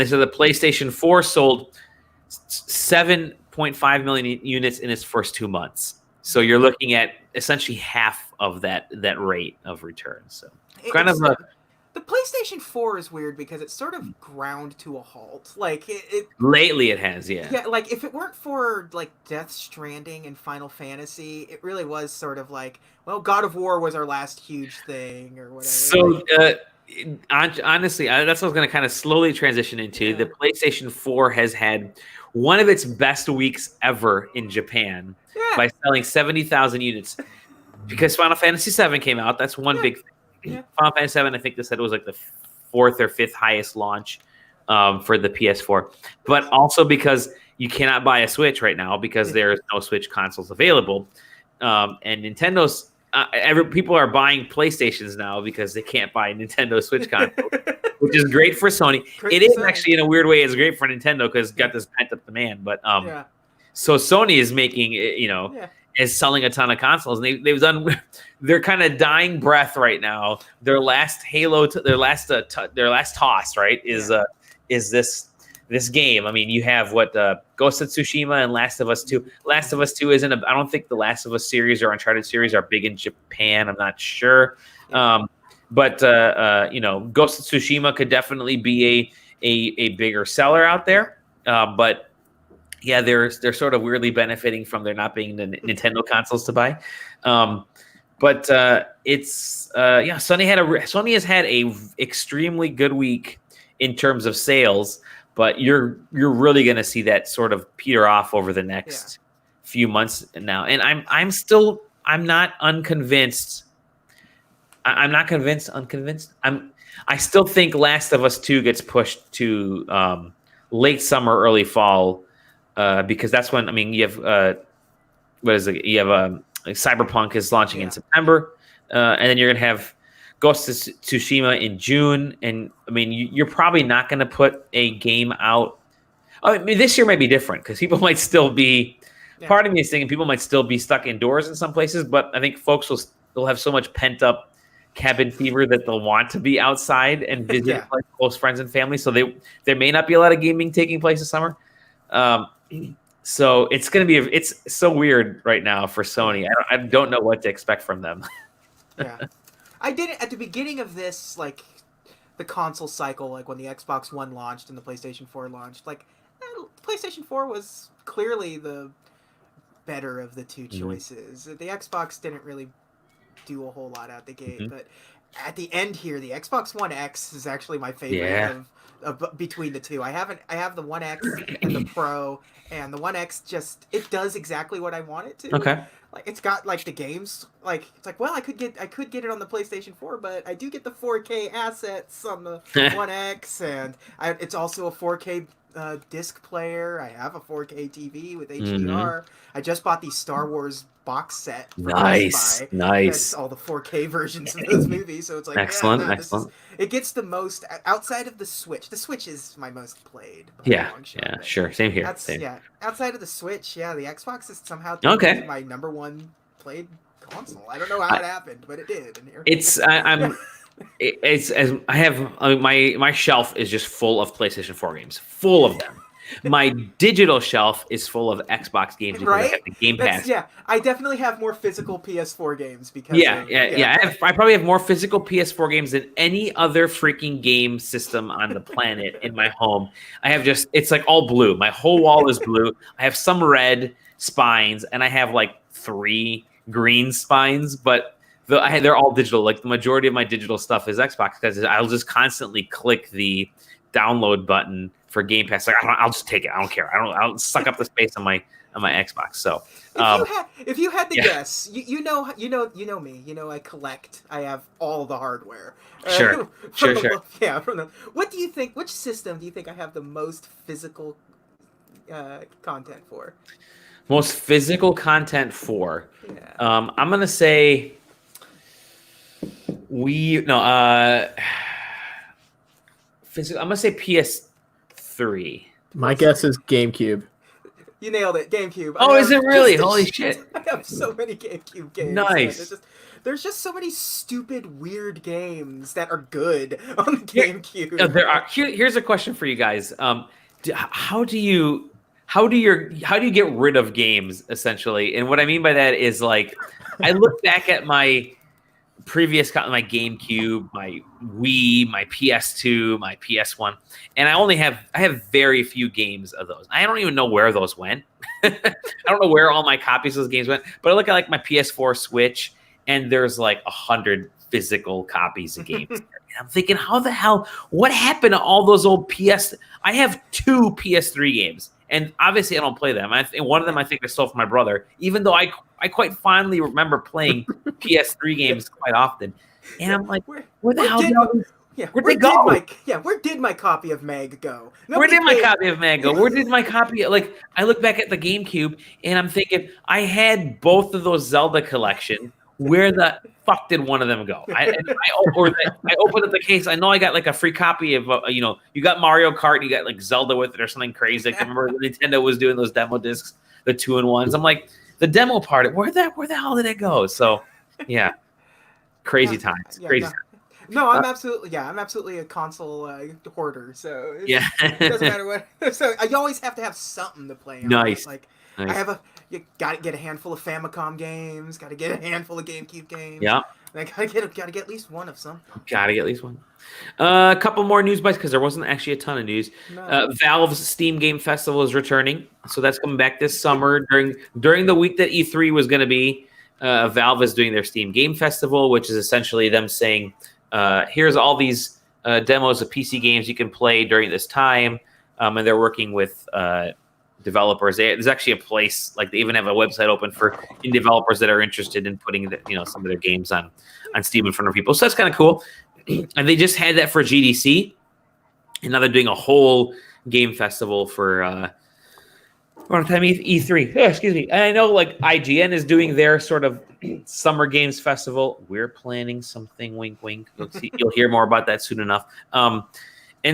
said the PlayStation 4 sold 7.5 million units in its first 2 months. So you're looking at essentially half of that rate of return. So the PlayStation 4 is weird because it's sort of ground to a halt. Lately it has, yeah. Yeah, if it weren't for Death Stranding and Final Fantasy, it really was sort of God of War was our last huge thing or whatever. So honestly, that's what I was going to kind of slowly transition into. Yeah. The PlayStation 4 has had one of its best weeks ever in Japan by selling 70,000 units because Final Fantasy 7 came out. That's one big thing. Yeah. Final Fantasy 7, I think they said it was the 4th or 5th highest launch for the PS4. But also because you cannot buy a Switch right now because there's no Switch consoles available. And Nintendo's people are buying PlayStations now because they can't buy Nintendo Switch consoles, which is great for Sony. It is actually, in a weird way, it's great for Nintendo because it's got this pent-up demand. But so Sony is making is selling a ton of consoles, and they've done. They're kind of dying breath right now. Their last their last toss, right, is this game. I mean, you have Ghost of Tsushima and Last of Us 2. Last of Us 2 isn't. I don't think the Last of Us series or Uncharted series are big in Japan. I'm not sure, but Ghost of Tsushima could definitely be a bigger seller out there. But yeah, they're sort of weirdly benefiting from there not being the Nintendo consoles to buy. But it's Sony has had a extremely good week in terms of sales, but you're really going to see that sort of peter off over the next few months now. And I'm not unconvinced. I'm not unconvinced. I still think Last of Us 2 gets pushed to late summer, early fall, because that's when you have what is it? You have Cyberpunk is launching in September, and then you're gonna have Ghost of Tsushima in June, and you're probably not gonna put a game out. This year might be different because people might still be. Part of me is thinking people might still be stuck indoors in some places, but I think folks will have so much pent up cabin fever that they'll want to be outside and visit close friends and family. So there may not be a lot of gaming taking place this summer. So it's going to be it's so weird right now for Sony. I don't know what to expect from them. I did it at the beginning of this, the console cycle, when the Xbox One launched and the PlayStation 4 launched. PlayStation 4 was clearly the better of the two choices. The Xbox didn't really do a whole lot out the gate, but at the end here, the Xbox One X is actually my favorite of between the two. I have the One X and the Pro, and the One X it does exactly what I want it to. Okay. It's got the games. Well, I could get it on the PlayStation 4, but I do get the 4K assets on the One X, and it's also a 4K disc player. I have a 4K TV with HDR. I just bought these Star Wars box set for Nice, Best Buy. nice. That's all the 4K versions of those movies. So it's like, Excellent, yeah, no, excellent. it gets the most outside of the Switch. The Switch is my most played. Yeah, sure. Same here. Same. Yeah, outside of the Switch, the Xbox is somehow okay. my number one played console. I don't know how it happened, but it did. And here. My shelf is just full of PlayStation 4 games, full of them. My digital shelf is full of Xbox games because I have the Game Pass. I definitely have more physical PS4 games because I probably have more physical PS4 games than any other freaking game system on the planet in my home. I have it's like all blue. My whole wall is blue. I have some red spines and I have like 3 green spines, but they're all digital. Like the majority of my digital stuff is Xbox because I'll just constantly click the download button for Game Pass. Like I'll just take it. I don't care. I'll suck up the space on my Xbox. So if you had to guess, you know me. You know I collect. I have all the hardware. Sure. Yeah. What do you think? Which system do you think I have the most physical content for? Most physical content for? Yeah. I'm gonna say I'm gonna say PS3. My guess is GameCube. You nailed it, GameCube. Oh, is it really? Holy shit! I have so many GameCube games. Nice. There's just so many stupid, weird games that are good on the GameCube. There are. Here's a question for you guys. How do you get rid of games essentially? And what I mean by that is like, I look back at my previous, my GameCube, my Wii, my PS2, my PS1, and I have very few games of those. I don't even know where those went. I don't know where all my copies of those games went, but I look at like my PS4 Switch and there's like 100 physical copies of games. And I'm thinking, how the hell, what happened to all those old I have 2 PS3 games. And obviously, I don't play them. One of them I think I stole from my brother, even though I quite fondly remember playing PS3 games quite often. And I'm like, where the hell did where'd they go? Where did my copy of Meg go? Where did my copy of Meg go? Where did my copy? Like, I look back at the GameCube, and I'm thinking, I had both of those Zelda collection. Where the fuck did one of them go? I opened up the case. I know I got like a free copy of, you got Mario Kart, you got like Zelda with it or something crazy. I remember Nintendo was doing those demo discs, the 2-in-1s. I'm like, the demo part, where the hell did it go? So, yeah, crazy times. No, I'm absolutely a console hoarder. So it doesn't matter what. So you always have to have something to play on. Nice. Like nice. You gotta get a handful of Famicom games. Gotta get a handful of GameCube games. Yeah. I gotta get at least one of some. Gotta get at least one. A couple more news bites because there wasn't actually a ton of news. No. Valve's Steam Game Festival is returning, so that's coming back this summer during the week that E3 was going to be. Valve is doing their Steam Game Festival, which is essentially them saying, "Here's all these demos of PC games you can play during this time," and they're working with developers. There's actually a place, like they even have a website open for indie developers that are interested in putting some of their games on Steam in front of people. So that's kind of cool. And they just had that for GDC, and now they're doing a whole game festival for around time E3. Oh, excuse me. And I know like IGN is doing their sort of summer games festival. We're planning something. Wink, wink. You'll hear more about that soon enough. And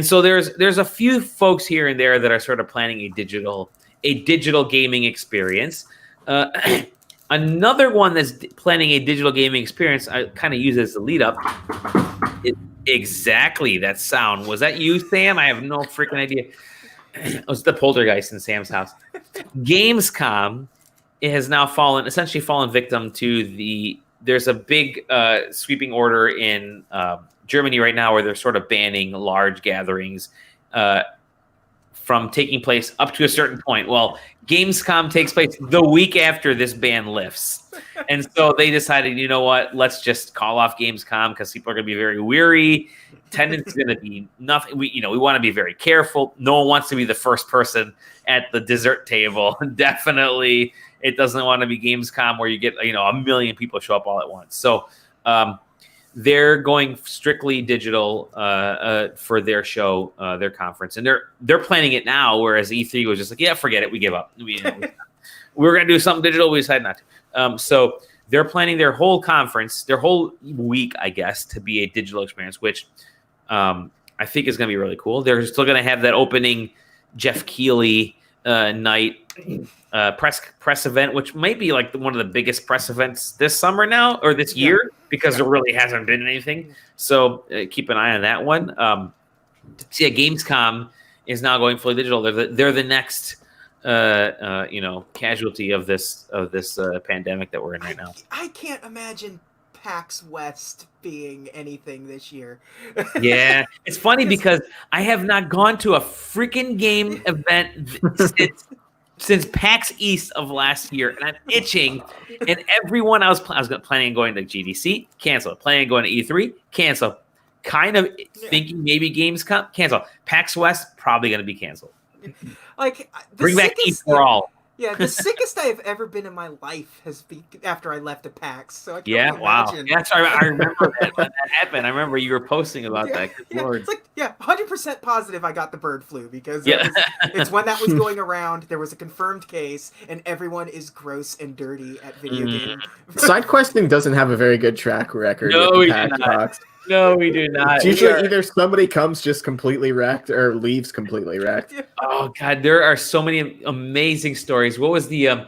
so there's a few folks here and there that are sort of planning a digital gaming experience. Another one that's planning a digital gaming experience, I kind of use as the lead up. Exactly that sound. Was that you, Sam? I have no freaking idea. It was the poltergeist in Sam's house. Gamescom has now essentially fallen victim to there's a big sweeping order in Germany right now where they're sort of banning large gatherings from taking place up to a certain point. Well, Gamescom takes place the week after this ban lifts. And so they decided, you know what, let's just call off Gamescom because people are going to be very weary. Attendance is going to be nothing. We want to be very careful. No one wants to be the first person at the dessert table. Definitely, it doesn't want to be Gamescom where you get, 1 million people show up all at once. So they're going strictly digital for their show, their conference, and they're planning it now. Whereas E3 was just like, yeah, forget it, we give up. we were going to do something digital. We decided not to. So they're planning their whole conference, their whole week, I guess, to be a digital experience, which I think is going to be really cool. They're still going to have that opening Jeff Keighley night press event, which might be like one of the biggest press events this summer now or this year because there really hasn't been anything. So keep an eye on that one. So yeah, Gamescom is now going fully digital. They're the next casualty of this pandemic that we're in right now. I can't imagine PAX West being anything this year. Yeah, it's funny because I have not gone to a freaking game event since PAX East of last year, and I'm itching. And everyone I was planning on going to GDC, cancel. Planning on going to E3, cancel. Kind of thinking maybe Gamescom, cancel. PAX West, probably going to be canceled. Like bring back E4 all. Yeah, the sickest I have ever been in my life has been after I left a PAX. So I can't imagine. Wow. Yeah, sorry, I remember that when that happened. I remember you were posting about that. It's like 100% positive I got the bird flu because it's when that was going around. There was a confirmed case, and everyone is gross and dirty at video games. SideQuesting doesn't have a very good track record. No, with we the PAX do not. box. No, we do not. It's usually either somebody comes just completely wrecked or leaves completely wrecked. Oh God, there are so many amazing stories. What was the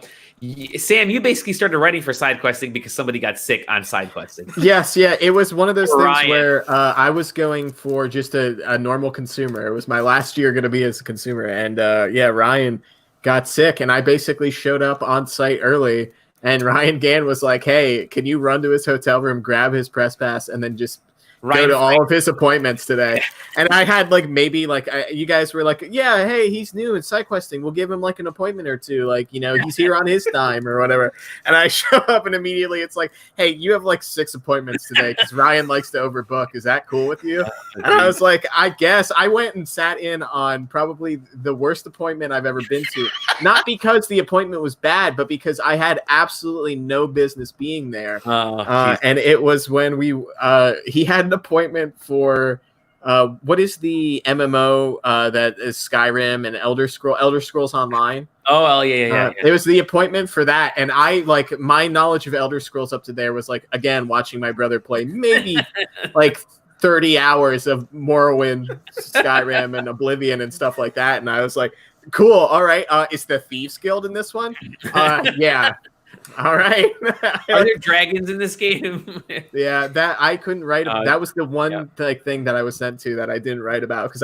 Sam? You basically started writing for SideQuesting because somebody got sick on SideQuesting. Yes, yeah, it was one of those things where I was going for just a normal consumer. It was my last year going to be as a consumer, and Ryan got sick, and I basically showed up on site early. And Ryan Gann was like, "Hey, can you run to his hotel room, grab his press pass, and then just go to all of his appointments today?" And I had you guys were like, "Yeah, hey, he's new in SideQuesting. We'll give him like an appointment or two. Like, he's here on his time or whatever." And I show up and immediately it's like, "Hey, you have like 6 appointments today because Ryan likes to overbook. Is that cool with you?" And I was like, "I guess." I went and sat in on probably the worst appointment I've ever been to. Not because the appointment was bad, but because I had absolutely no business being there. And it was when he had an appointment for what is the MMO that is Skyrim and Elder Scrolls Online. Oh, yeah. It was the appointment for that, and I my knowledge of Elder Scrolls up to there was again watching my brother play maybe 30 hours of Morrowind, Skyrim, and Oblivion and stuff like that, and I was like, cool, all right. Is the Thieves Guild in this one? Yeah. All right. Are there dragons in this game? Yeah, that I couldn't write. That was the one thing that I was sent to that I didn't write about because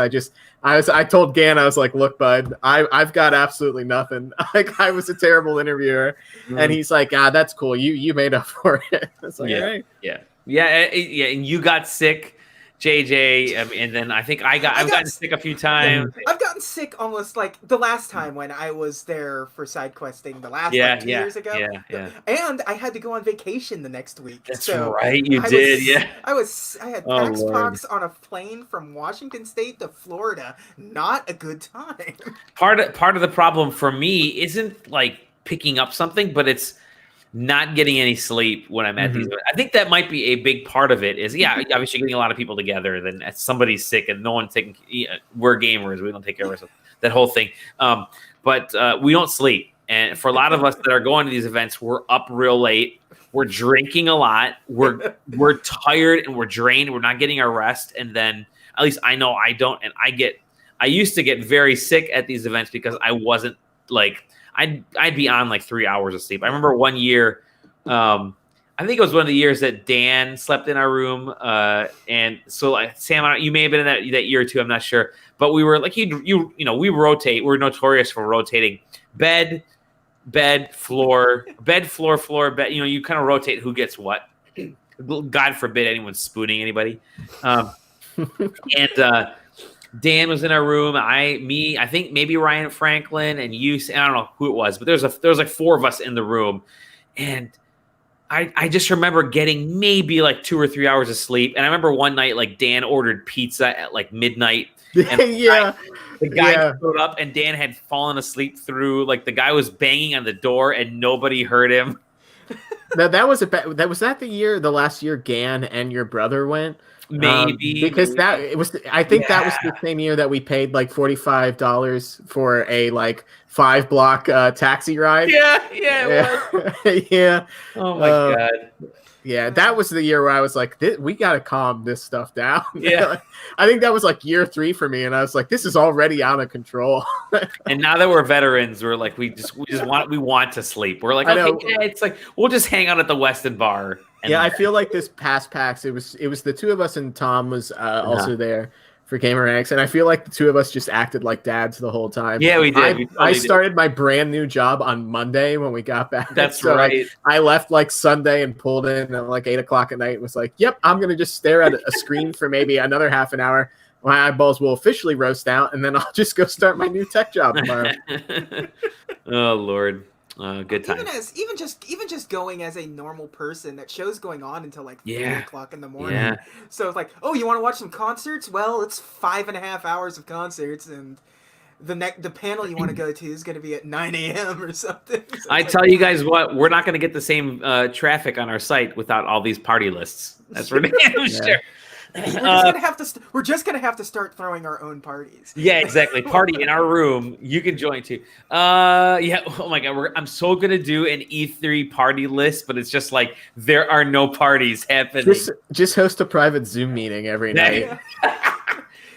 I told Gann, I was like, "Look, bud, I've got absolutely nothing." I was a terrible interviewer, and he's like, "That's cool. You made up for it." It's like, all right. Yeah. And you got sick, JJ, and then I think I've gotten sick a few times. I've gotten sick almost like the last time when I was there for SideQuesting, the last 2 years ago. Yeah. And I had to go on vacation the next week. That's right, you did. I had PAX Pox on a plane from Washington State to Florida. Not a good time. Part of the problem for me isn't like picking up something, but it's not getting any sleep when I'm at these. I think that might be a big part of it is, obviously getting a lot of people together, then somebody's sick and no one's taking, we're gamers, we don't take care of ourselves, that whole thing. But we don't sleep. And for a lot of us that are going to these events, we're up real late. We're drinking a lot. We're tired and we're drained. We're not getting our rest. And then at least I know I don't. And I used to get very sick at these events because I wasn't I'd be on 3 hours of sleep. I remember one year, I think it was one of the years that Dan slept in our room. And so Sam, you may have been in that year too. I'm not sure, but we were we rotate. We're notorious for rotating bed, floor, bed. You kind of rotate who gets what. God forbid anyone's spooning anybody. And Dan was in our room. I think maybe Ryan Franklin and you. I don't know who it was, but there was 4 of us in the room, and I just remember getting maybe 2 or 3 hours of sleep. And I remember one night Dan ordered pizza at midnight. And the guy showed up, and Dan had fallen asleep through. The guy was banging on the door, and nobody heard him. Now was that the last year Gann and your brother went. Maybe because that it was. I think that was the Yeah. same year that we paid like $45 for a like 5-block taxi ride. Yeah, it was. Yeah. Oh my Uh, god. yeah, that was the year where I was like, we got to calm this stuff down. Yeah. I think that was like year 3 for me, and I was like, this is already out of control. And now that we're veterans, we're like, we want to sleep. We're like, I okay, know. yeah, it's like we'll just hang out at the Weston Bar. And Yeah, I feel like this past PAX, it was the two of us, and Tom was also there for Gamer X, and I feel like the two of us just acted like dads the whole time. Yeah, we did. I started my brand new job on Monday when we got back. That's so right. I left like Sunday and pulled in at like 8 o'clock at night. It was like, yep, I'm gonna just stare at a screen for maybe another half an hour. My eyeballs will officially roast out, and then I'll just go start my new tech job tomorrow. Oh Lord. Good time. Even just going as a normal person, that show's going on until like 3 o'clock in the morning. Yeah. So it's like, oh, you want to watch some concerts? Well, it's 5.5 hours of concerts, and the panel you want to go to is going to be at 9 a.m. or something. So I tell you guys what, we're not going to get the same traffic on our site without all these party lists. That's for damn sure. We're just gonna have to start throwing our own parties. Yeah, exactly. Party in our room. You can join too. Yeah. Oh my god. I'm so gonna do an E3 party list, but it's just like there are no parties happening. Just host a private Zoom meeting every night.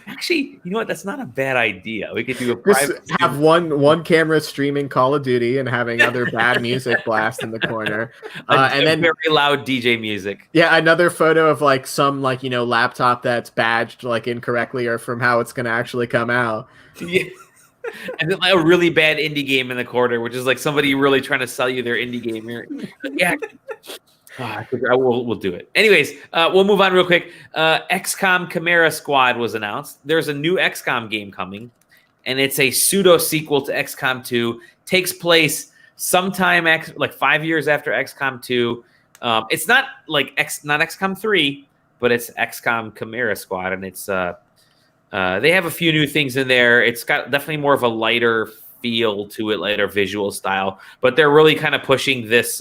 Actually, you know what? That's not a bad idea. We could do a private. Just have one camera streaming Call of Duty and having other bad music blast in the corner, and then very loud DJ music. Yeah, another photo of like some laptop that's badged like incorrectly or from how it's gonna actually come out. Yeah. And then like a really bad indie game in the corner, which is like somebody really trying to sell you their indie game. Yeah. We'll do it. Anyways, we'll move on real quick. XCOM Chimera Squad was announced. There's a new XCOM game coming, and it's a pseudo sequel to XCOM 2. Takes place sometime like 5 years after XCOM 2. It's not like not XCOM 3, but it's XCOM Chimera Squad, and it's they have a few new things in there. It's got definitely more of a lighter feel to it, lighter visual style, but they're really kind of pushing this.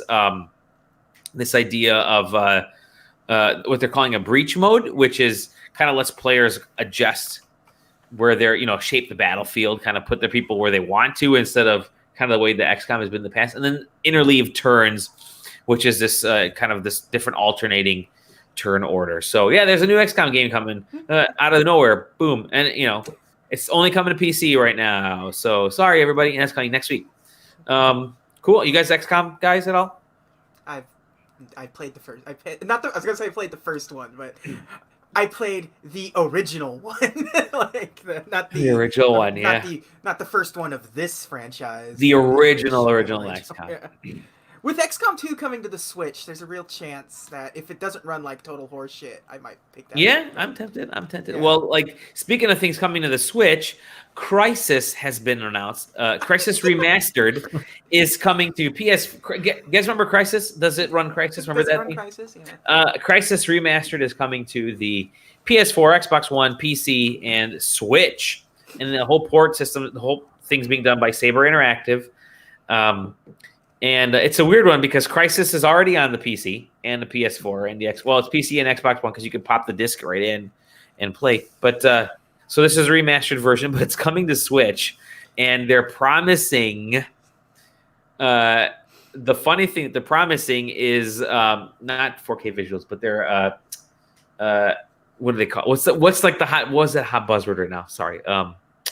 This idea of what they're calling a breach mode, which is kind of lets players adjust where they're, shape the battlefield, kind of put their people where they want to instead of kind of the way the XCOM has been in the past. And then interleave turns, which is this kind of this different alternating turn order. So yeah, there's a new XCOM game coming out of nowhere. Boom. And, it's only coming to PC right now. So sorry, everybody. That's coming next week. Cool. You guys XCOM guys at all? I played the first. I was gonna say I played the first one, but I played the original one, not the original one, not the first one of this franchise. The original XCOM. Yeah. With XCOM 2 coming to the Switch, there's a real chance that if it doesn't run like total horse shit, I might pick that. Yeah, up. I'm tempted. Yeah. Well, like speaking of things coming to the Switch, Crysis has been announced. Crysis Remastered is coming to PS. You guys remember Crysis? Does it run Crysis? Remember that? Crysis? Yeah. Crysis Remastered is coming to the PS4, Xbox One, PC, and Switch, and the whole port system, the whole thing's being done by Saber Interactive. And it's a weird one because Crysis is already on the PC and the PS4 and it's PC and Xbox One because you can pop the disc right in and play. But so this is a remastered version, but it's coming to Switch, and they're promising. The funny thing they're promising is not 4K visuals, but they're what do they call? What's that hot buzzword right now? Sorry,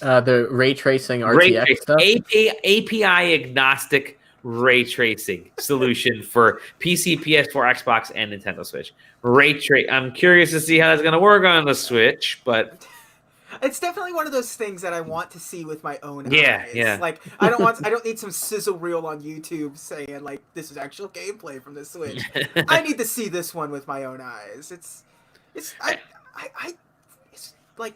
the ray tracing RTX stuff. API agnostic ray tracing solution for PC, PS4, Xbox, and Nintendo Switch. I'm curious to see how that's going to work on the Switch, but it's definitely one of those things that I want to see with my own eyes. Yeah. Like I don't need some sizzle reel on YouTube saying like this is actual gameplay from the Switch. I need to see this one with my own eyes. It's like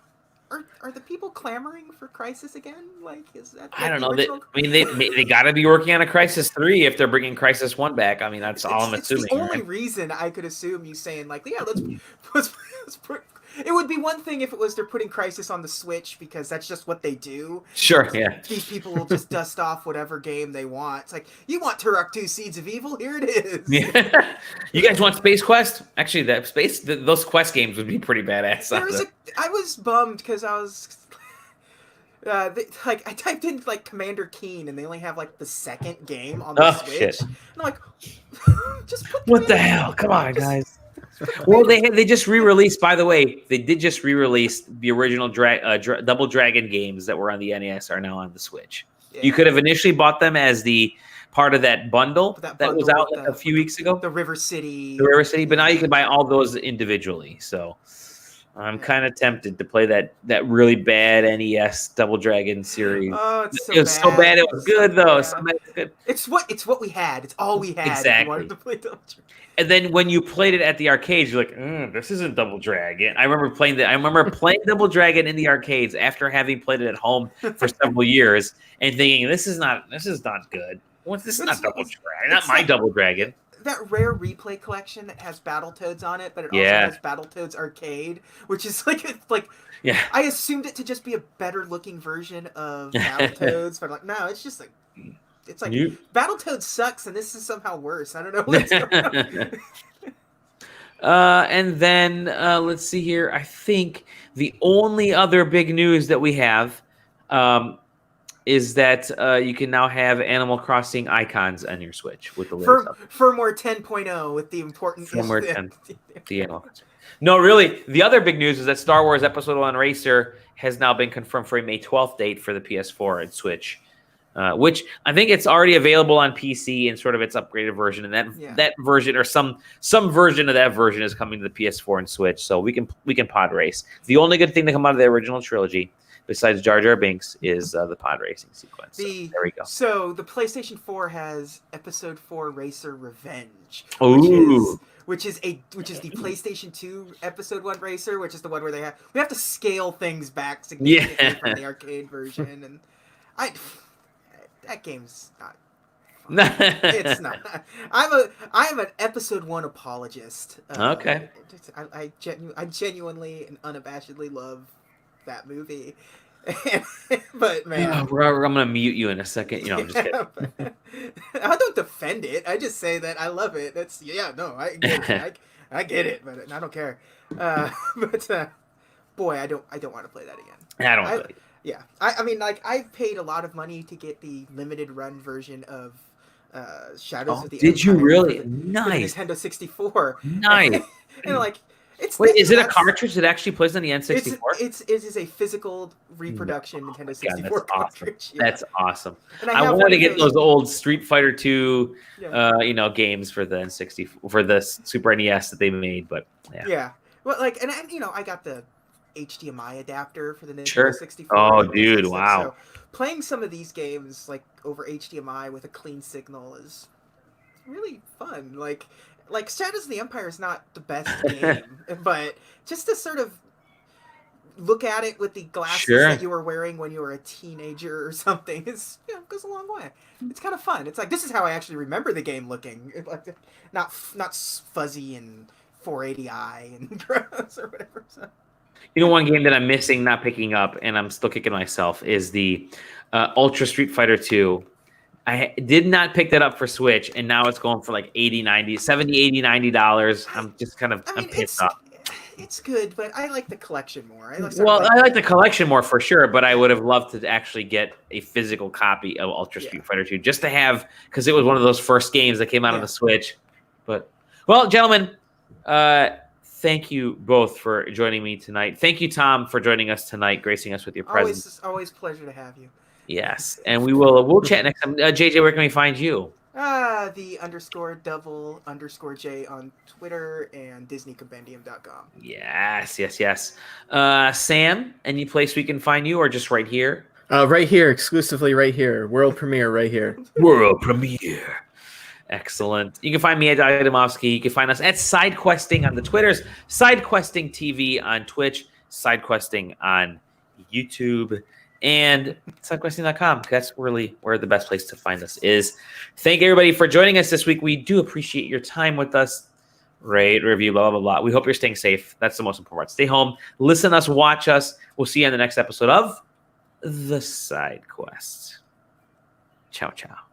are the people clamoring for Crysis again? Like, is that? I don't know. They got to be working on a Crysis 3 if they're bringing Crysis 1 back. I mean, that's all I'm assuming. It's the only reason I could assume you saying like, yeah, let's put It would be one thing if it was they're putting Crisis on the Switch because that's just what they do. Sure, yeah. These people will just dust off whatever game they want. It's like, you want Turok 2 Seeds of Evil? Here it is. Yeah. You guys want Space Quest? Actually, those Quest games would be pretty badass. I was bummed because I was... I typed in like Commander Keen and they only have like the second game on the Switch. Shit. And I'm like, just put what the hell? Come on, guys. Well, they just re-released. By the way, they did just re-release the original Double Dragon games that were on the NES are now on the Switch. Yeah. You could have initially bought them as the part of that bundle that was out like a few weeks ago. The River City, but now you can buy all those individually. So I'm kind of tempted to play that really bad NES Double Dragon series. Oh, it was so bad. It was good though. So bad, it's good. It's what we had. It's all we had. Exactly. If you wanted to play Double Dragon. And then when you played it at the arcades, you're like, this isn't Double Dragon. I remember playing Double Dragon in the arcades after having played it at home for several years and thinking, this is not good. This is not Double Dragon. Not my Double Dragon. That rare replay collection that has Battletoads on it, but it also has Battletoads Arcade, which is yeah. I assumed it to just be a better looking version of Battletoads, but no, it's just it's like Battletoads sucks, and this is somehow worse. I don't know what's going on. And then let's see here. I think the only other big news that we have is that you can now have Animal Crossing icons on your Switch with the firmware 10.0 with the important firmware 10. The Animal Crossing. No, really, the other big news is that Star Wars Episode 1 Racer has now been confirmed for a May 12th date for the PS4 and Switch. Which I think it's already available on PC in sort of its upgraded version, and that version or some version of that version is coming to the PS4 and Switch, so we can pod race. The only good thing to come out of the original trilogy, besides Jar Jar Binks, is the pod racing sequence. So there we go. So the PlayStation 4 has Episode 4 Racer Revenge, which is the PlayStation 2 Episode 1 Racer, which is the one where we have to scale things back significantly from the arcade version, and that game's not fun. It's not. I'm an Episode 1 apologist. Okay. I genuinely and unabashedly love that movie. But man, I'm gonna mute you in a second. I'm just kidding. I don't defend it. I just say that I love it. I get it. I get it, but I don't care. Boy, I don't want to play that again. I don't. Yeah, I mean, I've paid a lot of money to get the limited run version of Shadows of the Empire. Did you really? Nice. Nintendo 64. Nice. And is it a cartridge that actually plays on the N64? It is a physical reproduction Nintendo 64 cartridge. Awesome. Yeah. That's awesome. I wanted to get those old Street Fighter 2, games for the N64 for the Super NES that they made, but yeah. Yeah. Well, I got the HDMI adapter for the Nintendo 64. Oh, dude, wow. So playing some of these games over HDMI with a clean signal is really fun. Like Shadows of the Empire is not the best game, but just to sort of look at it with the glasses that you were wearing when you were a teenager or something goes a long way. It's kind of fun. It's like, this is how I actually remember the game looking. Not fuzzy and 480i and gross or whatever. So. One game that I'm missing, not picking up, and I'm still kicking myself, is the Ultra Street Fighter 2. I did not pick that up for Switch, and now it's going for like $70, $80, $90. I'm just I'm pissed off. It's good, but I like the collection more. I like the collection more for sure, but I would have loved to actually get a physical copy of Ultra Street Fighter 2 just to have, because it was one of those first games that came out on the Switch. But, well, gentlemen, thank you both for joining me tonight. Thank you, Tom, for joining us tonight, gracing us with your presence. Always pleasure to have you. Yes, and we'll chat next time. JJ, where can we find you? The _double_J on Twitter and DisneyCompendium.com. Yes. Sam, any place we can find you, or just right here? Right here, exclusively right here. World premiere right here. World premiere. Excellent. You can find me at Adamovsky. You can find us at SideQuesting on the Twitters, SideQuesting TV on Twitch, SideQuesting on YouTube, and SideQuesting.com. That's really where the best place to find us is. Thank everybody for joining us this week. We do appreciate your time with us. rate, review, blah, blah, blah. We hope you're staying safe. That's the most important part. Stay home, listen to us, watch us. We'll see you in the next episode of The Side Quest. Ciao, ciao.